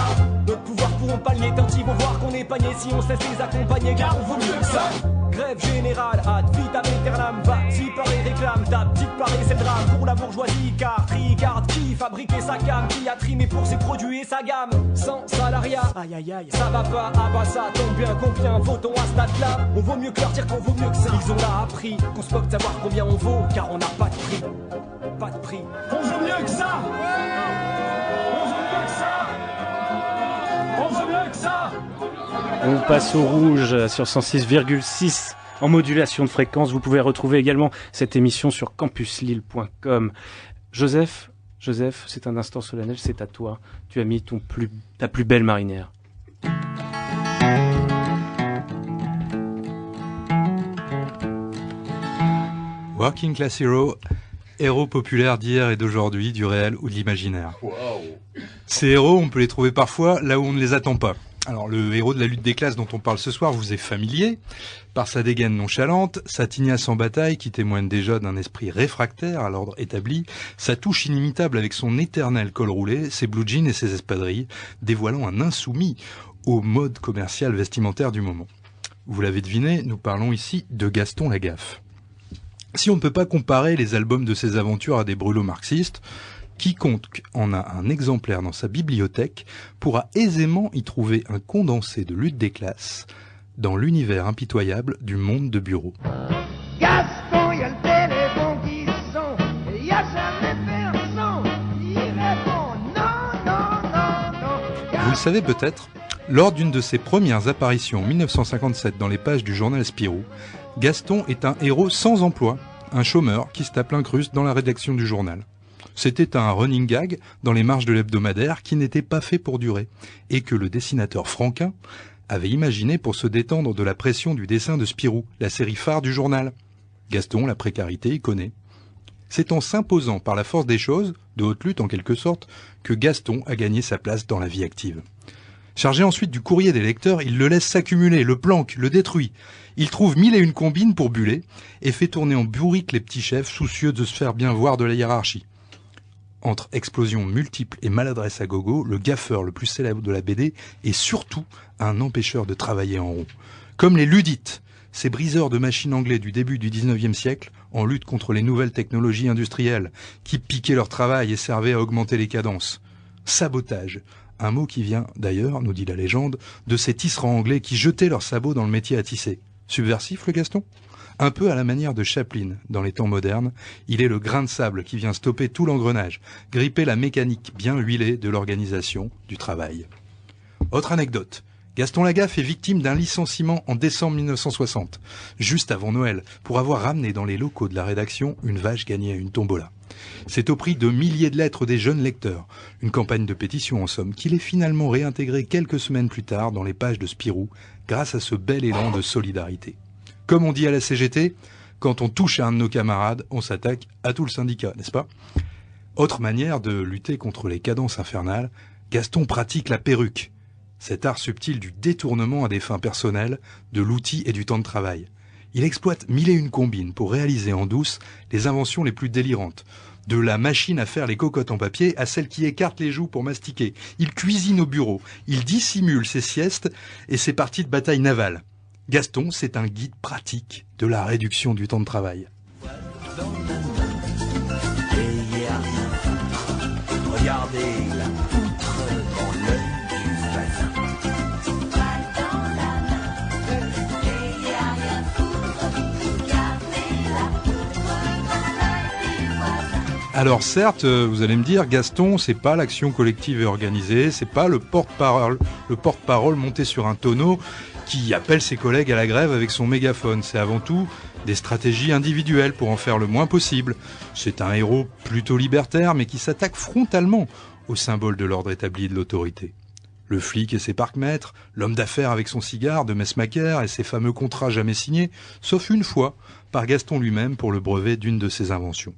Notre pouvoir pourront pallier tant ils vont voir qu'on est panier si on cesse les accompagner, car on vaut mieux que ça. Grève générale, ad vitam aeternam, vas-y Paris réclame, ta petite Paris c'est le drame pour la bourgeoisie, car Tricard qui fabriquait sa gamme, qui a trimé pour ses produits et sa gamme, sans salariat, aïe aïe aïe, ça va pas, ah bah ça tombe bien, combien vaut-on à ce stade-là? On vaut mieux que leur dire qu'on vaut mieux que ça. Ils ont là appris qu'on se moque de savoir combien on vaut, car on n'a pas de prix, pas de prix. On vaut mieux que ça. On vaut mieux que ça. On vaut mieux que ça. On passe au rouge sur 106,6 en modulation de fréquence. Vous pouvez retrouver également cette émission sur campuslille.com. Joseph, c'est un instant solennel, c'est à toi. Tu as mis ta plus belle marinière. Working Class Hero, héros populaires d'hier et d'aujourd'hui, du réel ou de l'imaginaire. Wow. Ces héros, on peut les trouver parfois là où on ne les attend pas. Alors, le héros de la lutte des classes dont on parle ce soir vous est familier, par sa dégaine nonchalante, sa tignasse en bataille qui témoigne déjà d'un esprit réfractaire à l'ordre établi, sa touche inimitable avec son éternel col roulé, ses blue jeans et ses espadrilles, dévoilant un insoumis au mode commercial vestimentaire du moment. Vous l'avez deviné, nous parlons ici de Gaston Lagaffe. Si on ne peut pas comparer les albums de ses aventures à des brûlots marxistes, quiconque en a un exemplaire dans sa bibliothèque pourra aisément y trouver un condensé de lutte des classes dans l'univers impitoyable du monde de bureau. Gaston, y a le téléphone qui sonne, y a jamais personne qui répond non. Vous le savez peut-être, lors d'une de ses premières apparitions en 1957 dans les pages du journal Spirou, Gaston est un héros sans emploi, un chômeur qui se tape l'incruste dans la rédaction du journal. C'était un running gag dans les marges de l'hebdomadaire qui n'était pas fait pour durer, et que le dessinateur Franquin avait imaginé pour se détendre de la pression du dessin de Spirou, la série phare du journal. Gaston, la précarité, y connaît. C'est en s'imposant par la force des choses, de haute lutte en quelque sorte, que Gaston a gagné sa place dans la vie active. Chargé ensuite du courrier des lecteurs, il le laisse s'accumuler, le planque, le détruit. Il trouve 1001 combines pour buller, et fait tourner en bourrique les petits chefs soucieux de se faire bien voir de la hiérarchie. Entre explosions multiples et maladresse à gogo, le gaffeur le plus célèbre de la BD est surtout un empêcheur de travailler en rond. Comme les Luddites, ces briseurs de machines anglais du début du 19e siècle, en lutte contre les nouvelles technologies industrielles, qui piquaient leur travail et servaient à augmenter les cadences. Sabotage, un mot qui vient, d'ailleurs, nous dit la légende, de ces tisserands anglais qui jetaient leurs sabots dans le métier à tisser. Subversif, le Gaston ? Un peu à la manière de Chaplin, dans les temps modernes, il est le grain de sable qui vient stopper tout l'engrenage, gripper la mécanique bien huilée de l'organisation du travail. Autre anecdote, Gaston Lagaffe est victime d'un licenciement en décembre 1960, juste avant Noël, pour avoir ramené dans les locaux de la rédaction une vache gagnée à une tombola. C'est au prix de milliers de lettres des jeunes lecteurs, une campagne de pétition en somme, qu'il est finalement réintégré quelques semaines plus tard dans les pages de Spirou, grâce à ce bel élan de solidarité. Comme on dit à la CGT, quand on touche à un de nos camarades, on s'attaque à tout le syndicat, n'est-ce pas ? Autre manière de lutter contre les cadences infernales, Gaston pratique la perruque, cet art subtil du détournement à des fins personnelles, de l'outil et du temps de travail. Il exploite 1001 combines pour réaliser en douce les inventions les plus délirantes, de la machine à faire les cocottes en papier à celle qui écarte les joues pour mastiquer. Il cuisine au bureau, il dissimule ses siestes et ses parties de bataille navale. Gaston, c'est un guide pratique de la réduction du temps de travail. Regardez la poutre dans l'œil du voisin. Alors certes, vous allez me dire, Gaston, c'est pas l'action collective et organisée, c'est pas le porte-parole monté sur un tonneau qui appelle ses collègues à la grève avec son mégaphone. C'est avant tout des stratégies individuelles pour en faire le moins possible. C'est un héros plutôt libertaire, mais qui s'attaque frontalement au symbole de l'ordre établi de l'autorité. Le flic et ses parcs-mètres, l'homme d'affaires avec son cigare de Messmacher et ses fameux contrats jamais signés, sauf une fois par Gaston lui-même pour le brevet d'une de ses inventions.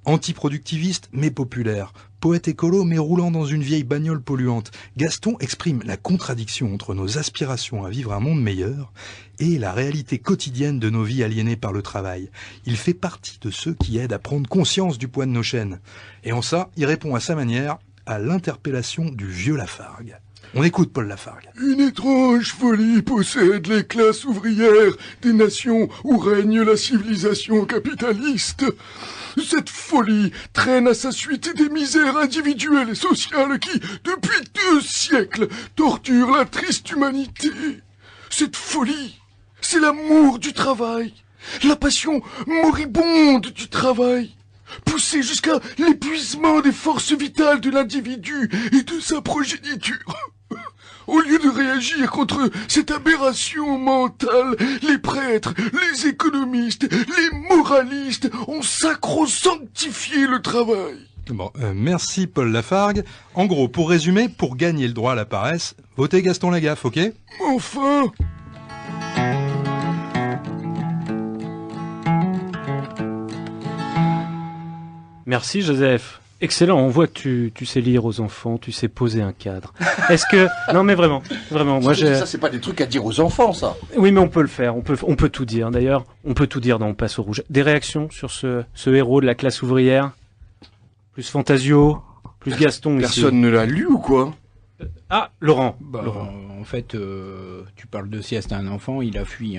Antiproductiviste mais populaire, poète écolo mais roulant dans une vieille bagnole polluante, Gaston exprime la contradiction entre nos aspirations à vivre un monde meilleur et la réalité quotidienne de nos vies aliénées par le travail. Il fait partie de ceux qui aident à prendre conscience du poids de nos chaînes. Et en ça, il répond à sa manière à l'interpellation du vieux Lafargue. On écoute Paul Lafargue. Une étrange folie possède les classes ouvrières des nations où règne la civilisation capitaliste. Cette folie traîne à sa suite des misères individuelles et sociales qui, depuis 2 siècles, torturent la triste humanité. Cette folie, c'est l'amour du travail, la passion moribonde du travail, poussée jusqu'à l'épuisement des forces vitales de l'individu et de sa progéniture. au lieu de réagir contre cette aberration mentale, les prêtres, les économistes, les moralistes ont sacro-sanctifié le travail. Bon, merci Paul Lafargue. En gros, pour résumer, pour gagner le droit à la paresse, votez Gaston Lagaffe, ok? Enfin! Merci Joseph. Excellent, on voit que tu sais lire aux enfants, tu sais poser un cadre. Est-ce que... Non mais vraiment, moi j'ai... Ça, c'est pas des trucs à dire aux enfants, ça. Oui, mais on peut le faire, on peut tout dire. D'ailleurs, on peut tout dire dans On passe au rouge. Des réactions sur ce héros de la classe ouvrière? Plus Fantasio, plus Gaston ici. Personne ne l'a lu ou quoi? Ah, Laurent. Laurent. En fait, tu parles de sieste à un enfant, il a fui.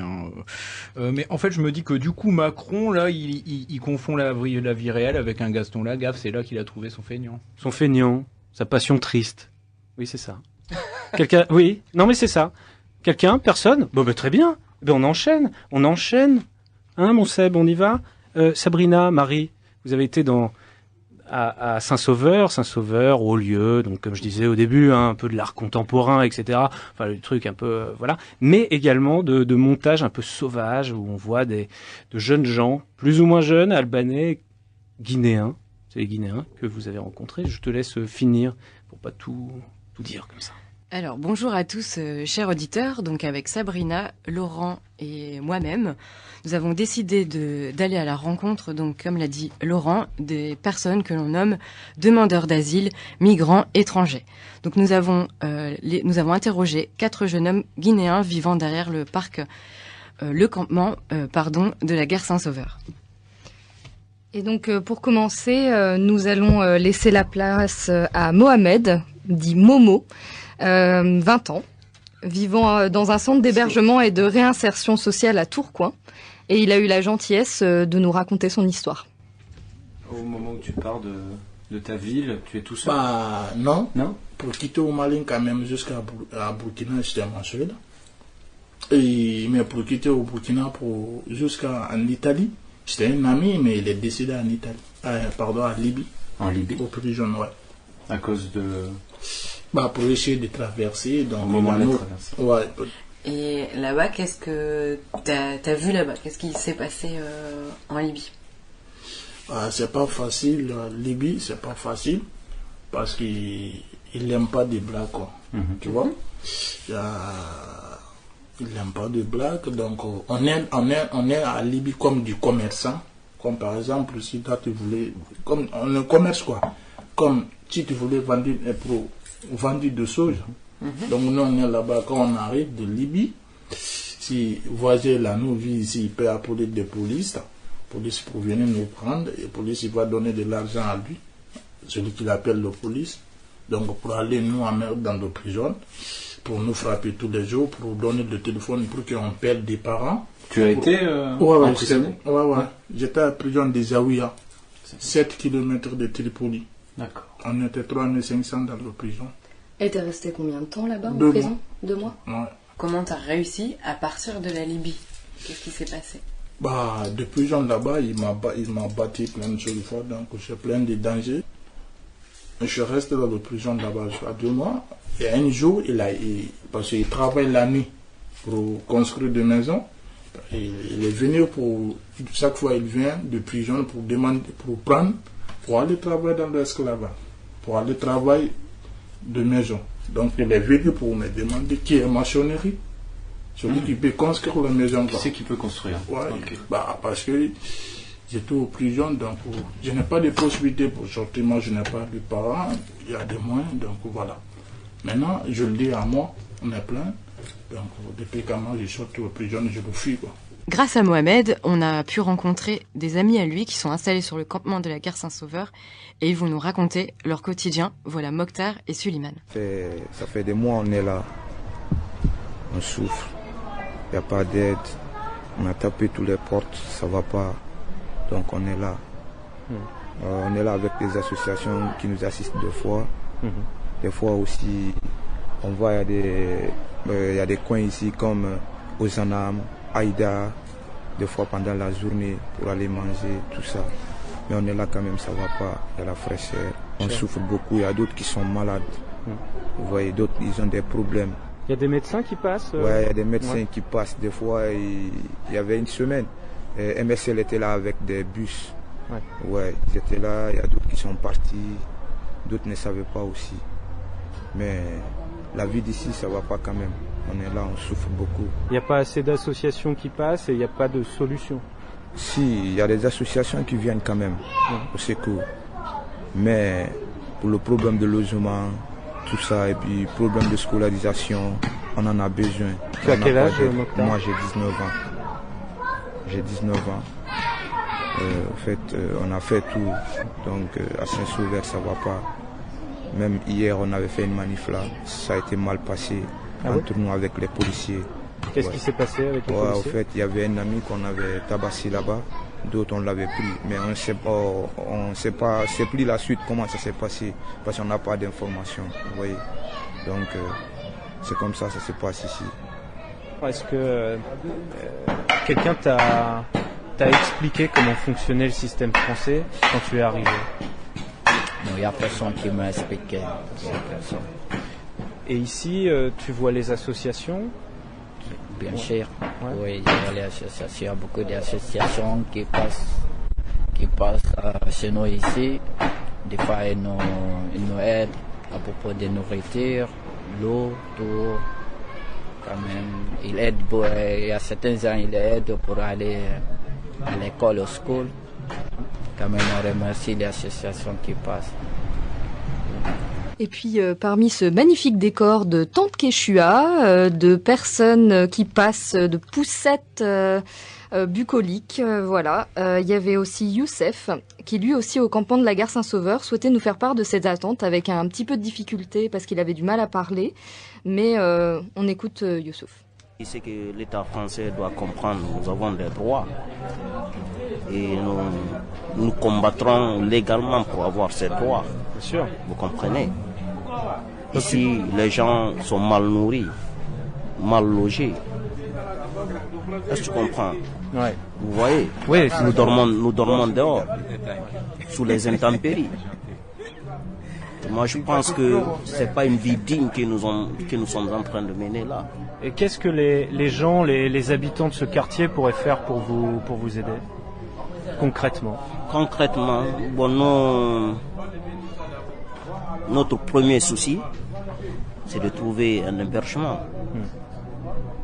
Mais en fait, je me dis que du coup, Macron, là, il confond la vie réelle avec un Gaston Lagaffe. C'est là qu'il a trouvé son feignant. Son feignant, sa passion triste. Oui, c'est ça. Quelqu'un? Oui. Non, mais c'est ça. Quelqu'un? Personne? Bon, ben très bien. Ben on enchaîne. Hein, mon Seb, on y va. Sabrina, Marie, vous avez été à Saint-Sauveur, au lieu, donc comme je disais au début, hein, un peu de l'art contemporain, etc. Enfin, le truc un peu, voilà. Mais également de montage un peu sauvage, où on voit de jeunes gens, plus ou moins jeunes, albanais, guinéens. C'est les Guinéens que vous avez rencontrés. Je te laisse finir pour pas tout dire comme ça. Alors, bonjour à tous, chers auditeurs. Donc, avec Sabrina, Laurent et moi-même, nous avons décidé d'aller à la rencontre, donc, comme l'a dit Laurent, des personnes que l'on nomme demandeurs d'asile, migrants, étrangers. Donc, nous avons interrogé 4 jeunes hommes guinéens vivant derrière le parc, le campement, de la gare Saint-Sauveur. Et donc, pour commencer, nous allons laisser la place à Mohamed, dit Momo, 20 ans, vivant dans un centre d'hébergement et de réinsertion sociale à Tourcoing. Et il a eu la gentillesse de nous raconter son histoire. Au moment où tu pars de ta ville, tu es tout seul? Non. Pour quitter au Mali, quand même, jusqu'à Burkina, j'étais mensuel. Mais pour quitter au Burkina, jusqu'en Italie, j'étais un ami, mais il est décédé en Italie. À Libye. En Libye? Au prison, ouais. À cause de... pour essayer de traverser. Donc, au moment de la traversée. Ouais. Et là-bas, qu'est-ce que t'as vu là-bas? Qu'est-ce qui s'est passé en Libye? C'est pas facile. Libye, c'est pas facile. Parce qu'il n'aime pas des blagues, quoi. Tu vois? Il n'aime pas de blagues. Donc, on est à Libye comme du commerçant. Comme par exemple, si toi tu voulais... Comme on commerce, quoi. Comme si tu voulais vendre de soja. Donc nous on est là-bas, quand on arrive de Libye, si voisin là nous vit ici, il peut appeler des polices pour venir nous prendre, et la police il va donner de l'argent à lui, celui qui l'appelle la police, donc pour aller nous emmerder dans nos prisons, pour nous frapper tous les jours, pour donner le téléphone pour qu'on perde des parents. Tu as été emprisonné? Ouais. J'étais à la prison des Zaouïa, 7 km de Tripoli. D'accord. On était 3500 dans la prison. Et t'es resté combien de temps là-bas en 2 prison? mois. 2 mois? Ouais. Comment t'as réussi à partir de la Libye? Qu'est-ce qui s'est passé? De prison là-bas, il m'a battu plein de choses, donc j'ai plein de dangers. Je suis resté dans la prison là-bas à 2 mois. Et un jour, parce qu'il travaille la nuit pour construire des maisons, il est venu chaque fois il vient de prison pour aller travailler dans l'esclavage, pour aller travailler de maison. Donc il est venu pour me demander qui est maçonnerie, celui qui peut construire la maison. Qui c'est qui peut construire? Okay. Parce que j'étais en prison, donc je n'ai pas de possibilité pour sortir, moi je n'ai pas de parents, il y a des moyens, donc voilà. Maintenant, je le dis à moi, on est plein, donc depuis quand moi je sors de prison, je me fuis, quoi. Grâce à Mohamed, on a pu rencontrer des amis à lui qui sont installés sur le campement de la gare Saint-Sauveur et ils vont nous raconter leur quotidien. Voilà Mokhtar et Suleiman. Ça fait des mois on est là, on souffre, il n'y a pas d'aide, on a tapé toutes les portes, ça ne va pas, donc on est là. On est là avec des associations qui nous assistent des fois. Des fois aussi, on voit il y a des coins ici comme Ozanam, Aïda, des fois pendant la journée pour aller manger, tout ça. Mais on est là quand même, ça va pas, il y a la fraîcheur, on souffre beaucoup, il y a d'autres qui sont malades. Vous voyez, d'autres, ils ont des problèmes. Il y a des médecins qui passent Ouais, il y a des médecins qui passent. Des fois, il y avait une semaine, MSL était là avec des bus. Ouais, ils étaient là, il y a d'autres qui sont partis, d'autres ne savaient pas aussi. Mais la vie d'ici, ça va pas quand même. On est là, on souffre beaucoup. Il n'y a pas assez d'associations qui passent et il n'y a pas de solution. Si, il y a des associations qui viennent quand même au secours. Mais pour le problème de logement, tout ça, et puis problème de scolarisation, on en a besoin. Tu as quel âge, Mokhtar? Moi, j'ai 19 ans. J'ai 19 ans. En fait, on a fait tout. Donc, à Saint-Sauveur, ça va pas. Même hier, on avait fait une manif là. Ça a été mal passé. Entre nous avec les policiers. Qu'est-ce qui s'est passé avec les policiers? En fait, il y avait un ami qu'on avait tabassé là-bas. D'autres, on l'avait pris. Mais on ne sait pas, c'est plus la suite, comment ça s'est passé. Parce qu'on n'a pas d'informations. Vous voyez. Donc, c'est comme ça s'est passé ici. Est-ce que quelqu'un t'a expliqué comment fonctionnait le système français quand tu es arrivé? Non, il n'y a personne qui m'a expliqué. Et ici, tu vois les associations? Bien sûr. Oui, il y a les associations, beaucoup d'associations qui passent chez nous ici. Des fois, ils nous aident à propos de nourriture, l'eau, tout. Quand même, ils aident il y a certains ans, ils aident pour aller à l'école, au school. Quand même, on remercie les associations qui passent. Et puis parmi ce magnifique décor de tentes Quechua, de personnes qui passent, de poussettes bucoliques, voilà, il y avait aussi Youssef, qui lui aussi au campement de la gare Saint-Sauveur souhaitait nous faire part de ses attentes avec un petit peu de difficulté parce qu'il avait du mal à parler, mais on écoute Youssouf. C'est que l'État français doit comprendre, nous avons des droits et nous combattrons légalement pour avoir ces droits. Bien sûr. Vous comprenez? Ici, les gens sont mal nourris, mal logés. Est-ce que tu comprends? Ouais. Vous voyez? Oui, nous dormons dehors, sous les intempéries. Moi, je pense que c'est pas une vie digne que nous sommes en train de mener là. Et qu'est-ce que les gens, les habitants de ce quartier pourraient faire pour vous aider concrètement? Concrètement, bon, notre premier souci, c'est de trouver un hébergement.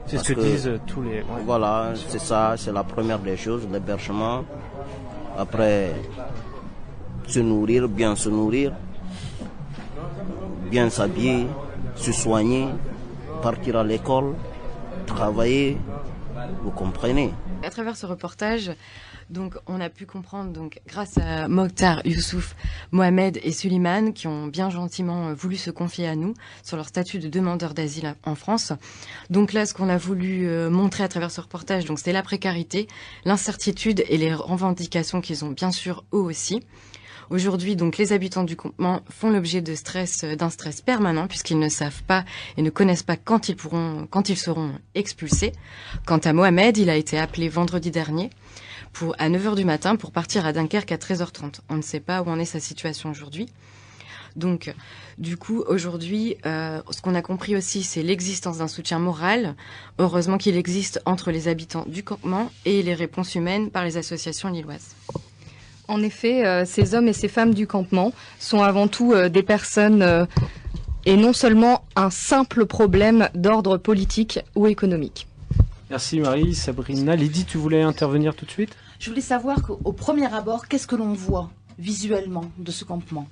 C'est ce que disent tous les... Ouais. Voilà, c'est ça, c'est la première des choses, l'hébergement. Après, se nourrir, bien s'habiller, se soigner, partir à l'école, travailler, vous comprenez. À travers ce reportage, donc, on a pu comprendre, donc, grâce à Mokhtar, Youssouf, Mohamed et Suleiman, qui ont bien gentiment voulu se confier à nous sur leur statut de demandeur d'asile en France. Donc là, ce qu'on a voulu montrer à travers ce reportage, donc, c'était la précarité, l'incertitude et les revendications qu'ils ont bien sûr eux aussi. Aujourd'hui, donc, les habitants du campement font l'objet d'un stress permanent puisqu'ils ne savent pas et ne connaissent pas quand ils seront expulsés. Quant à Mohamed, il a été appelé vendredi dernier à 9h du matin pour partir à Dunkerque à 13h30. On ne sait pas où en est sa situation aujourd'hui. Donc, du coup, aujourd'hui, ce qu'on a compris aussi, c'est l'existence d'un soutien moral. Heureusement qu'il existe entre les habitants du campement et les réponses humaines par les associations lilloises. En effet, ces hommes et ces femmes du campement sont avant tout des personnes et non seulement un simple problème d'ordre politique ou économique. Merci Marie. Sabrina, Lydie, tu voulais intervenir tout de suite? Je voulais savoir qu'au premier abord, qu'est-ce que l'on voit visuellement de ce campement?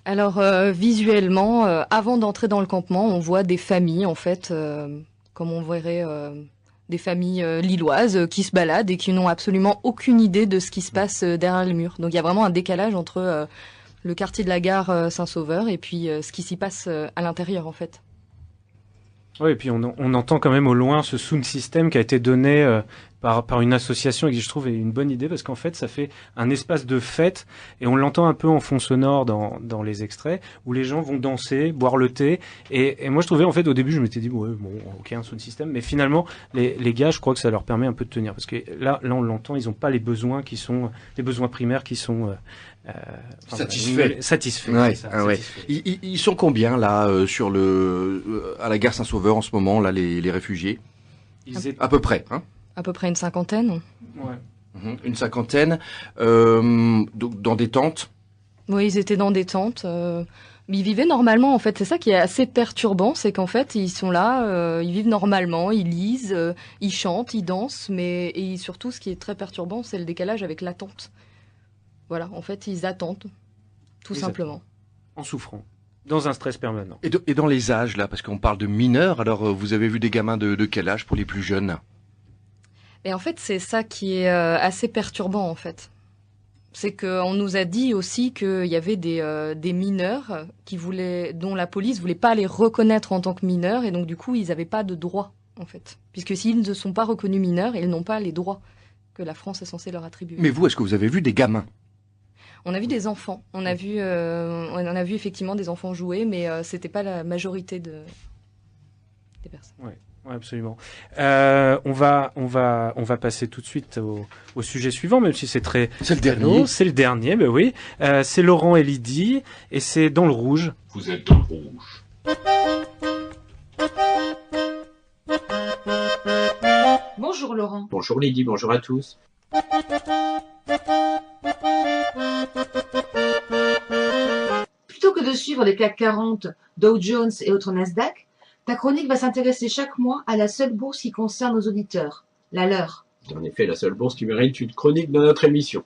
Alors visuellement, avant d'entrer dans le campement, on voit des familles en fait, comme on verrait des familles lilloises qui se baladent et qui n'ont absolument aucune idée de ce qui se passe derrière le mur. Donc il y a vraiment un décalage entre le quartier de la gare Saint-Sauveur et puis ce qui s'y passe à l'intérieur en fait. Oui, et puis on entend quand même au loin ce sound system qui a été donné par une association et qui je trouve est une bonne idée parce qu'en fait ça fait un espace de fête et on l'entend un peu en fond sonore dans les extraits où les gens vont danser, boire le thé et moi je trouvais en fait au début je m'étais dit ouais, bon ok un sound system mais finalement les gars je crois que ça leur permet un peu de tenir parce que là on l'entend, ils ont pas les besoins qui sont les besoins primaires qui sont satisfaits. Ouais, ça, ouais. satisfaits. Ils sont combien là sur à la gare Saint-Sauveur en ce moment là les réfugiés? À peu près, hein? À peu près une cinquantaine. Ouais. Une cinquantaine, dans des tentes. Oui, ils étaient dans des tentes. Ils vivaient normalement, en fait. C'est ça qui est assez perturbant, c'est qu'en fait, ils sont là, ils vivent normalement, ils lisent, ils chantent, ils dansent, et surtout, ce qui est très perturbant, c'est le décalage avec l'attente. Voilà, en fait, ils attendent, tout simplement. En souffrant. Dans un stress permanent. Et dans les âges, là, parce qu'on parle de mineurs, alors vous avez vu des gamins de quel âge pour les plus jeunes? Et en fait, c'est ça qui est assez perturbant, en fait. C'est qu'on nous a dit aussi qu'il y avait des mineurs dont la police voulait pas les reconnaître en tant que mineurs, et donc du coup, ils n'avaient pas de droits, en fait. Puisque s'ils ne sont pas reconnus mineurs, ils n'ont pas les droits que la France est censée leur attribuer. Mais vous, est-ce que vous avez vu des gamins? On a vu des enfants. On a vu effectivement des enfants jouer, mais c'était pas la majorité des personnes. Ouais, absolument. On va passer tout de suite au sujet suivant, même si c'est très. C'est le dernier. C'est le dernier, ben oui. C'est Laurent et Lydie, et c'est Dans le rouge. Vous êtes dans le rouge. Bonjour Laurent. Bonjour Lydie, bonjour à tous. Plutôt que de suivre les CAC 40, Dow Jones et autres Nasdaq, ta chronique va s'intéresser chaque mois à la seule bourse qui concerne nos auditeurs, la leur. En effet, la seule bourse qui mérite une chronique dans notre émission.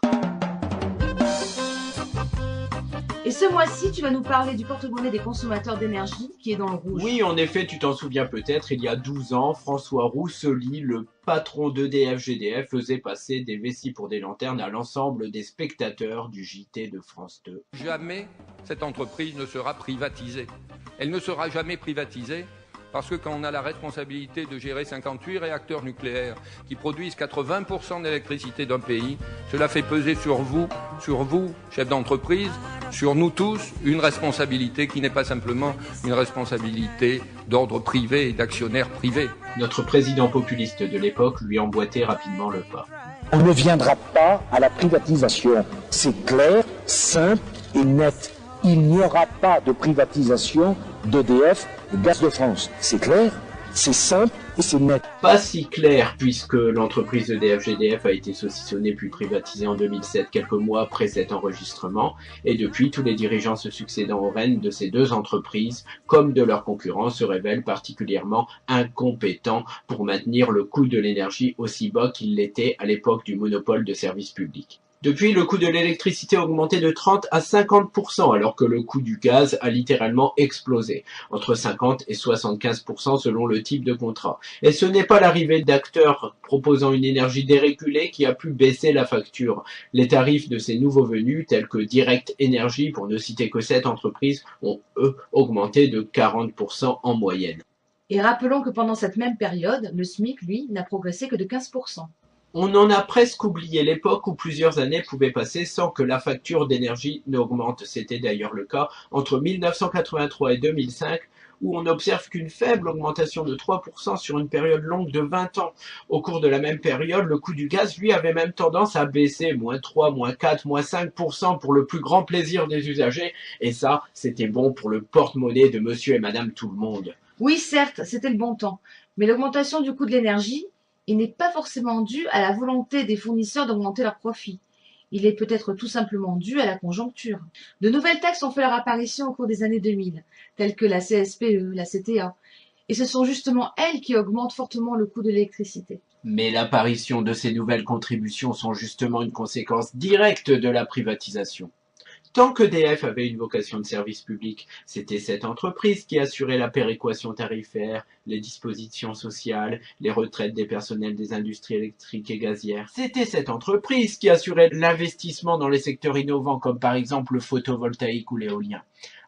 Et ce mois-ci, tu vas nous parler du porte-monnaie des consommateurs d'énergie qui est dans le rouge. Oui, en effet, tu t'en souviens peut-être, il y a 12 ans, François Roussely, le patron d'EDF-GDF, faisait passer des vessies pour des lanternes à l'ensemble des spectateurs du JT de France 2. Jamais cette entreprise ne sera privatisée. Elle ne sera jamais privatisée parce que quand on a la responsabilité de gérer 58 réacteurs nucléaires qui produisent 80% de l'électricité d'un pays, cela fait peser sur vous, chefs d'entreprise, sur nous tous, une responsabilité qui n'est pas simplement une responsabilité d'ordre privé et d'actionnaires privés. Notre président populiste de l'époque lui emboîtait rapidement le pas. On ne viendra pas à la privatisation. C'est clair, simple et net. Il n'y aura pas de privatisation d'EDF, de Gaz de France. C'est clair, c'est simple et c'est net. Pas si clair puisque l'entreprise EDF-GDF a été saucissonnée puis privatisée en 2007, quelques mois après cet enregistrement. Et depuis, tous les dirigeants se succédant aux rênes de ces deux entreprises, comme de leurs concurrents, se révèlent particulièrement incompétents pour maintenir le coût de l'énergie aussi bas qu'il l'était à l'époque du monopole de services publics. Depuis, le coût de l'électricité a augmenté de 30 à 50%, alors que le coût du gaz a littéralement explosé, entre 50 et 75% selon le type de contrat. Et ce n'est pas l'arrivée d'acteurs proposant une énergie dérégulée qui a pu baisser la facture. Les tarifs de ces nouveaux venus, tels que Direct Énergie, pour ne citer que cette entreprise, ont, eux, augmenté de 40% en moyenne. Et rappelons que pendant cette même période, le SMIC, lui, n'a progressé que de 15%. On en a presque oublié l'époque où plusieurs années pouvaient passer sans que la facture d'énergie n'augmente. C'était d'ailleurs le cas entre 1983 et 2005, où on n'observe qu'une faible augmentation de 3% sur une période longue de 20 ans. Au cours de la même période, le coût du gaz, lui, avait même tendance à baisser, -3, -4, -5% pour le plus grand plaisir des usagers. Et ça, c'était bon pour le porte-monnaie de monsieur et madame tout le monde. Oui, certes, c'était le bon temps. Mais l'augmentation du coût de l'énergie, il n'est pas forcément dû à la volonté des fournisseurs d'augmenter leurs profits. Il est peut-être tout simplement dû à la conjoncture. De nouvelles taxes ont fait leur apparition au cours des années 2000, telles que la CSPE, la CTA, et ce sont justement elles qui augmentent fortement le coût de l'électricité. Mais l'apparition de ces nouvelles contributions sont justement une conséquence directe de la privatisation. Tant qu'EDF avait une vocation de service public, c'était cette entreprise qui assurait la péréquation tarifaire, les dispositions sociales, les retraites des personnels des industries électriques et gazières. C'était cette entreprise qui assurait l'investissement dans les secteurs innovants comme par exemple le photovoltaïque ou l'éolien.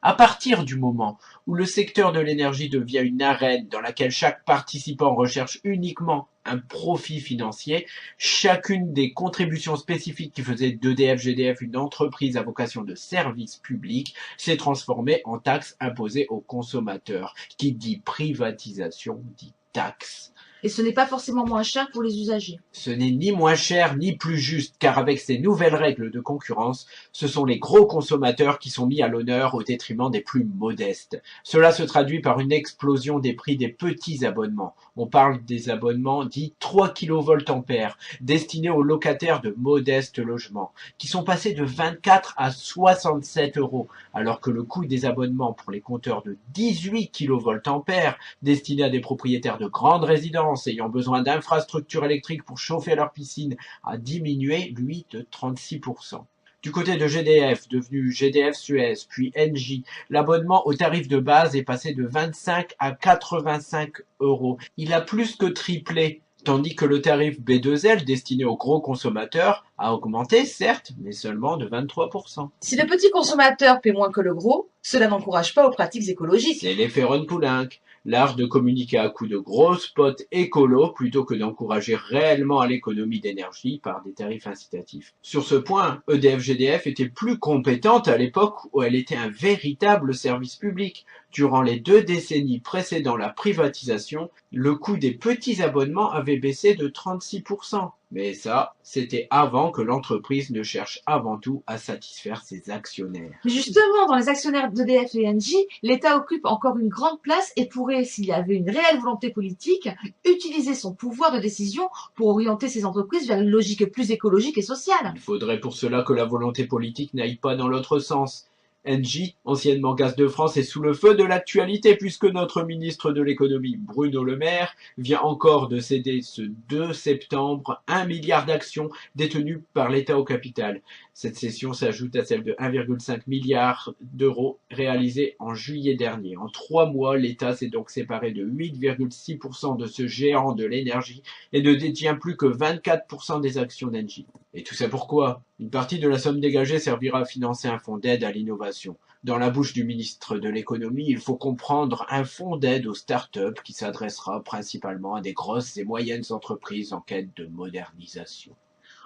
À partir du moment où le secteur de l'énergie devient une arène dans laquelle chaque participant recherche uniquement un profit financier, chacune des contributions spécifiques qui faisaient d'EDF GDF une entreprise à vocation de service public s'est transformée en taxe imposée aux consommateurs. Qui dit privatisation dit taxe. Et ce n'est pas forcément moins cher pour les usagers. Ce n'est ni moins cher ni plus juste, car avec ces nouvelles règles de concurrence, ce sont les gros consommateurs qui sont mis à l'honneur au détriment des plus modestes. Cela se traduit par une explosion des prix des petits abonnements. On parle des abonnements dits 3 kVA, destinés aux locataires de modestes logements, qui sont passés de 24 à 67 €, alors que le coût des abonnements pour les compteurs de 18 kVA, destinés à des propriétaires de grandes résidences, ayant besoin d'infrastructures électriques pour chauffer leur piscine, a diminué, lui, de 36%. Du côté de GDF, devenu GDF Suez, puis Engie, l'abonnement au tarif de base est passé de 25 à 85 €. Il a plus que triplé, tandis que le tarif B2L, destiné aux gros consommateurs, a augmenté, certes, mais seulement de 23%. Si le petit consommateur paie moins que le gros, cela n'encourage pas aux pratiques écologiques. C'est l'effet Ron Poulenc, l'art de communiquer à coups de gros spots écolos plutôt que d'encourager réellement à l'économie d'énergie par des tarifs incitatifs. Sur ce point, EDF GDF était plus compétente à l'époque où elle était un véritable service public. Durant les 2 décennies précédant la privatisation, le coût des petits abonnements avait baissé de 36%. Mais ça, c'était avant que l'entreprise ne cherche avant tout à satisfaire ses actionnaires. Mais justement, dans les actionnaires d'EDF et Engie, l'État occupe encore une grande place et pourrait, s'il y avait une réelle volonté politique, utiliser son pouvoir de décision pour orienter ces entreprises vers une logique plus écologique et sociale. Il faudrait pour cela que la volonté politique n'aille pas dans l'autre sens. Engie, anciennement Gaz de France, est sous le feu de l'actualité puisque notre ministre de l'économie, Bruno Le Maire, vient encore de céder ce 2 septembre 1 milliard d'actions détenues par l'État au capital. Cette cession s'ajoute à celle de 1,5 milliard d'euros réalisée en juillet dernier. En 3 mois, l'État s'est donc séparé de 8,6% de ce géant de l'énergie et ne détient plus que 24% des actions d'Engie. Et tout ça pourquoi ? Une partie de la somme dégagée servira à financer un fonds d'aide à l'innovation. Dans la bouche du ministre de l'économie, il faut comprendre un fonds d'aide aux start-up qui s'adressera principalement à des grosses et moyennes entreprises en quête de modernisation.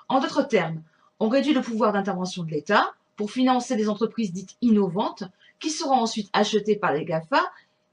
En d'autres termes, on réduit le pouvoir d'intervention de l'État pour financer des entreprises dites innovantes qui seront ensuite achetées par les GAFA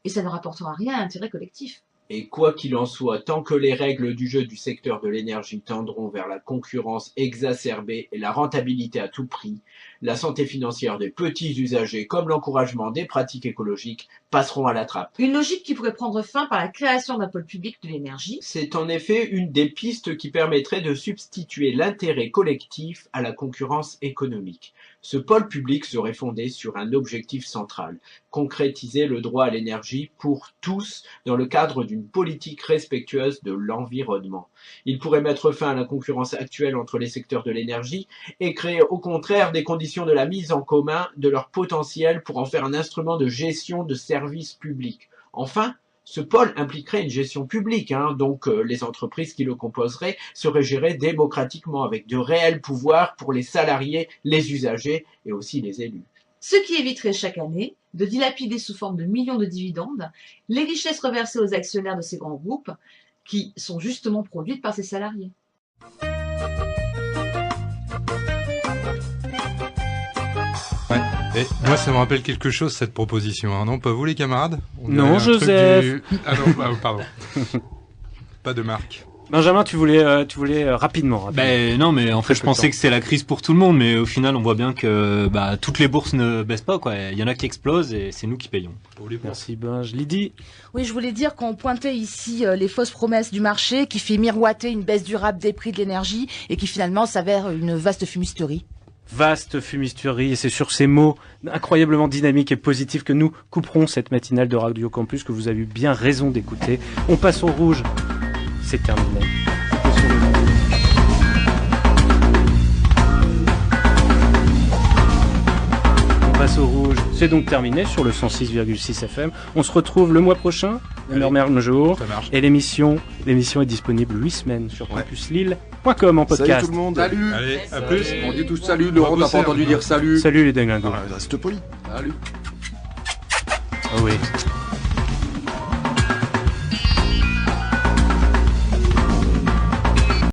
et ça ne rapportera rien à l'intérêt collectif. Et quoi qu'il en soit, tant que les règles du jeu du secteur de l'énergie tendront vers la concurrence exacerbée et la rentabilité à tout prix, la santé financière des petits usagers comme l'encouragement des pratiques écologiques passeront à la trappe. Une logique qui pourrait prendre fin par la création d'un pôle public de l'énergie. C'est en effet une des pistes qui permettrait de substituer l'intérêt collectif à la concurrence économique. Ce pôle public serait fondé sur un objectif central, concrétiser le droit à l'énergie pour tous dans le cadre d'une politique respectueuse de l'environnement. Il pourrait mettre fin à la concurrence actuelle entre les secteurs de l'énergie et créer au contraire des conditions de la mise en commun de leur potentiel pour en faire un instrument de gestion de services publics. Enfin, ce pôle impliquerait une gestion publique, donc les entreprises qui le composeraient seraient gérées démocratiquement avec de réels pouvoirs pour les salariés, les usagers et aussi les élus. Ce qui éviterait chaque année de dilapider sous forme de millions de dividendes les richesses reversées aux actionnaires de ces grands groupes qui sont justement produites par ces salariés. Ouais. Et moi, ça me rappelle quelque chose, cette proposition, non? Pas vous, les camarades? Non, Joseph. Ah non, pardon. Pas de marque. Benjamin, tu voulais rapidement. Ben non, mais en fait, je pensais que c'est la crise pour tout le monde, mais au final, on voit bien que toutes les bourses ne baissent pas, quoi. Il y en a qui explosent et c'est nous qui payons. Merci, je l'ai dit. Oui, je voulais dire qu'on pointait ici les fausses promesses du marché qui fait miroiter une baisse durable des prix de l'énergie et qui finalement s'avère une vaste fumisterie. Vaste fumisterie, et c'est sur ces mots incroyablement dynamiques et positifs que nous couperons cette matinale de Radio Campus que vous avez eu bien raison d'écouter. On passe au rouge. C'est terminé. On passe au rouge. C'est donc terminé sur le 106,6 FM. On se retrouve le mois prochain, le même jour. Ça marche. Et l'émission est disponible 8 semaines sur campuslille.com en podcast. Salut tout le monde. Salut. Allez, à plus. On dit tous salut. Laurent, t'as pas entendu dire salut. Salut les dingingos. Reste poli. Salut. oui.